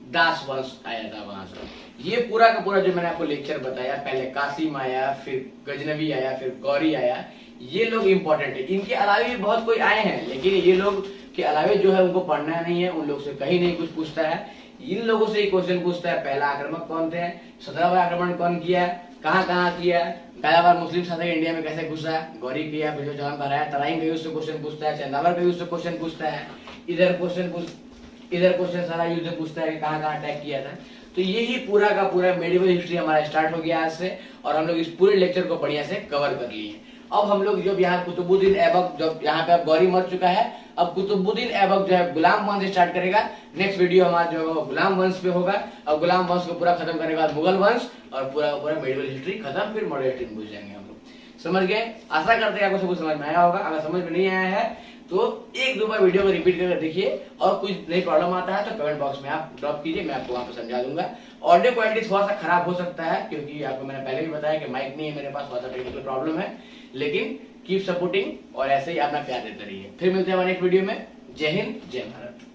दास वंश आया था वहां से। ये पूरा का पूरा जो मैंने आपको लेक्चर बताया, पहले कासिम आया, फिर गजनवी आया, फिर गौरी आया, ये लोग इंपॉर्टेंट है। इनके अलावे भी बहुत कोई आए हैं, लेकिन ये लोग के अलावे जो है उनको पढ़ना नहीं है, उन लोग से कहीं नहीं कुछ पूछता है। इन लोगों से ही क्वेश्चन पूछता है, पहला आक्रमक कौन थे, 17वां आक्रमण कौन किया, कहाँ किया, पहला बार मुस्लिम शासक इंडिया में कैसे घुसा, गौरी किया, पृथ्वीराज चौहान पर आया, तराइन का उससे क्वेश्चन पूछता है, चंदावर का उससे क्वेश्चन पूछता है, इधर क्वेश्चन सारा युद्ध पूछता है कि कहाँ अटैक किया था। तो यही पूरा का पूरा मेडिवल हिस्ट्री हमारा स्टार्ट हो गया आज से, और हम लोग इस पूरे लेक्चर को बढ़िया से कवर कर लिए। अब हम लोग जब यहाँ कुतुबुद्दीन ऐबक, जब यहाँ पे अब गौरी मर चुका है, अब कुतुबुद्दीन ऐबक जो है गुलाम वंश स्टार्ट करेगा। नेक्स्ट वीडियो हमारा जो है गुलाम वंश पे होगा, और गुलाम वंश को पूरा खत्म करने के बाद मुगल वंश, और पूरा मेडिवल हिस्ट्री खत्म, फिर मॉडर्न हिस्ट्री घुस जाएंगे हम लोग। समझ गए? आशा करते हैं आपको सब कुछ समझ में आया होगा। अगर समझ में नहीं आया है तो एक दो बार वीडियो को रिपीट करके देखिए, और कुछ नई प्रॉब्लम आता है तो कमेंट बॉक्स में आप ड्रॉप कीजिए, मैं आपको वहां पर समझा दूंगा। ऑडियो क्वालिटी थोड़ा सा खराब हो सकता है, क्योंकि आपको मैंने पहले भी बताया कि माइक नहीं है मेरे पास, थोड़ा सा टेक्निकल प्रॉब्लम है, लेकिन कीप सपोर्टिंग और ऐसे ही अपना प्यार देते रहिए। फिर मिलते हैं हमारे नेक्स्ट वीडियो में। जय हिंद, जय भारत।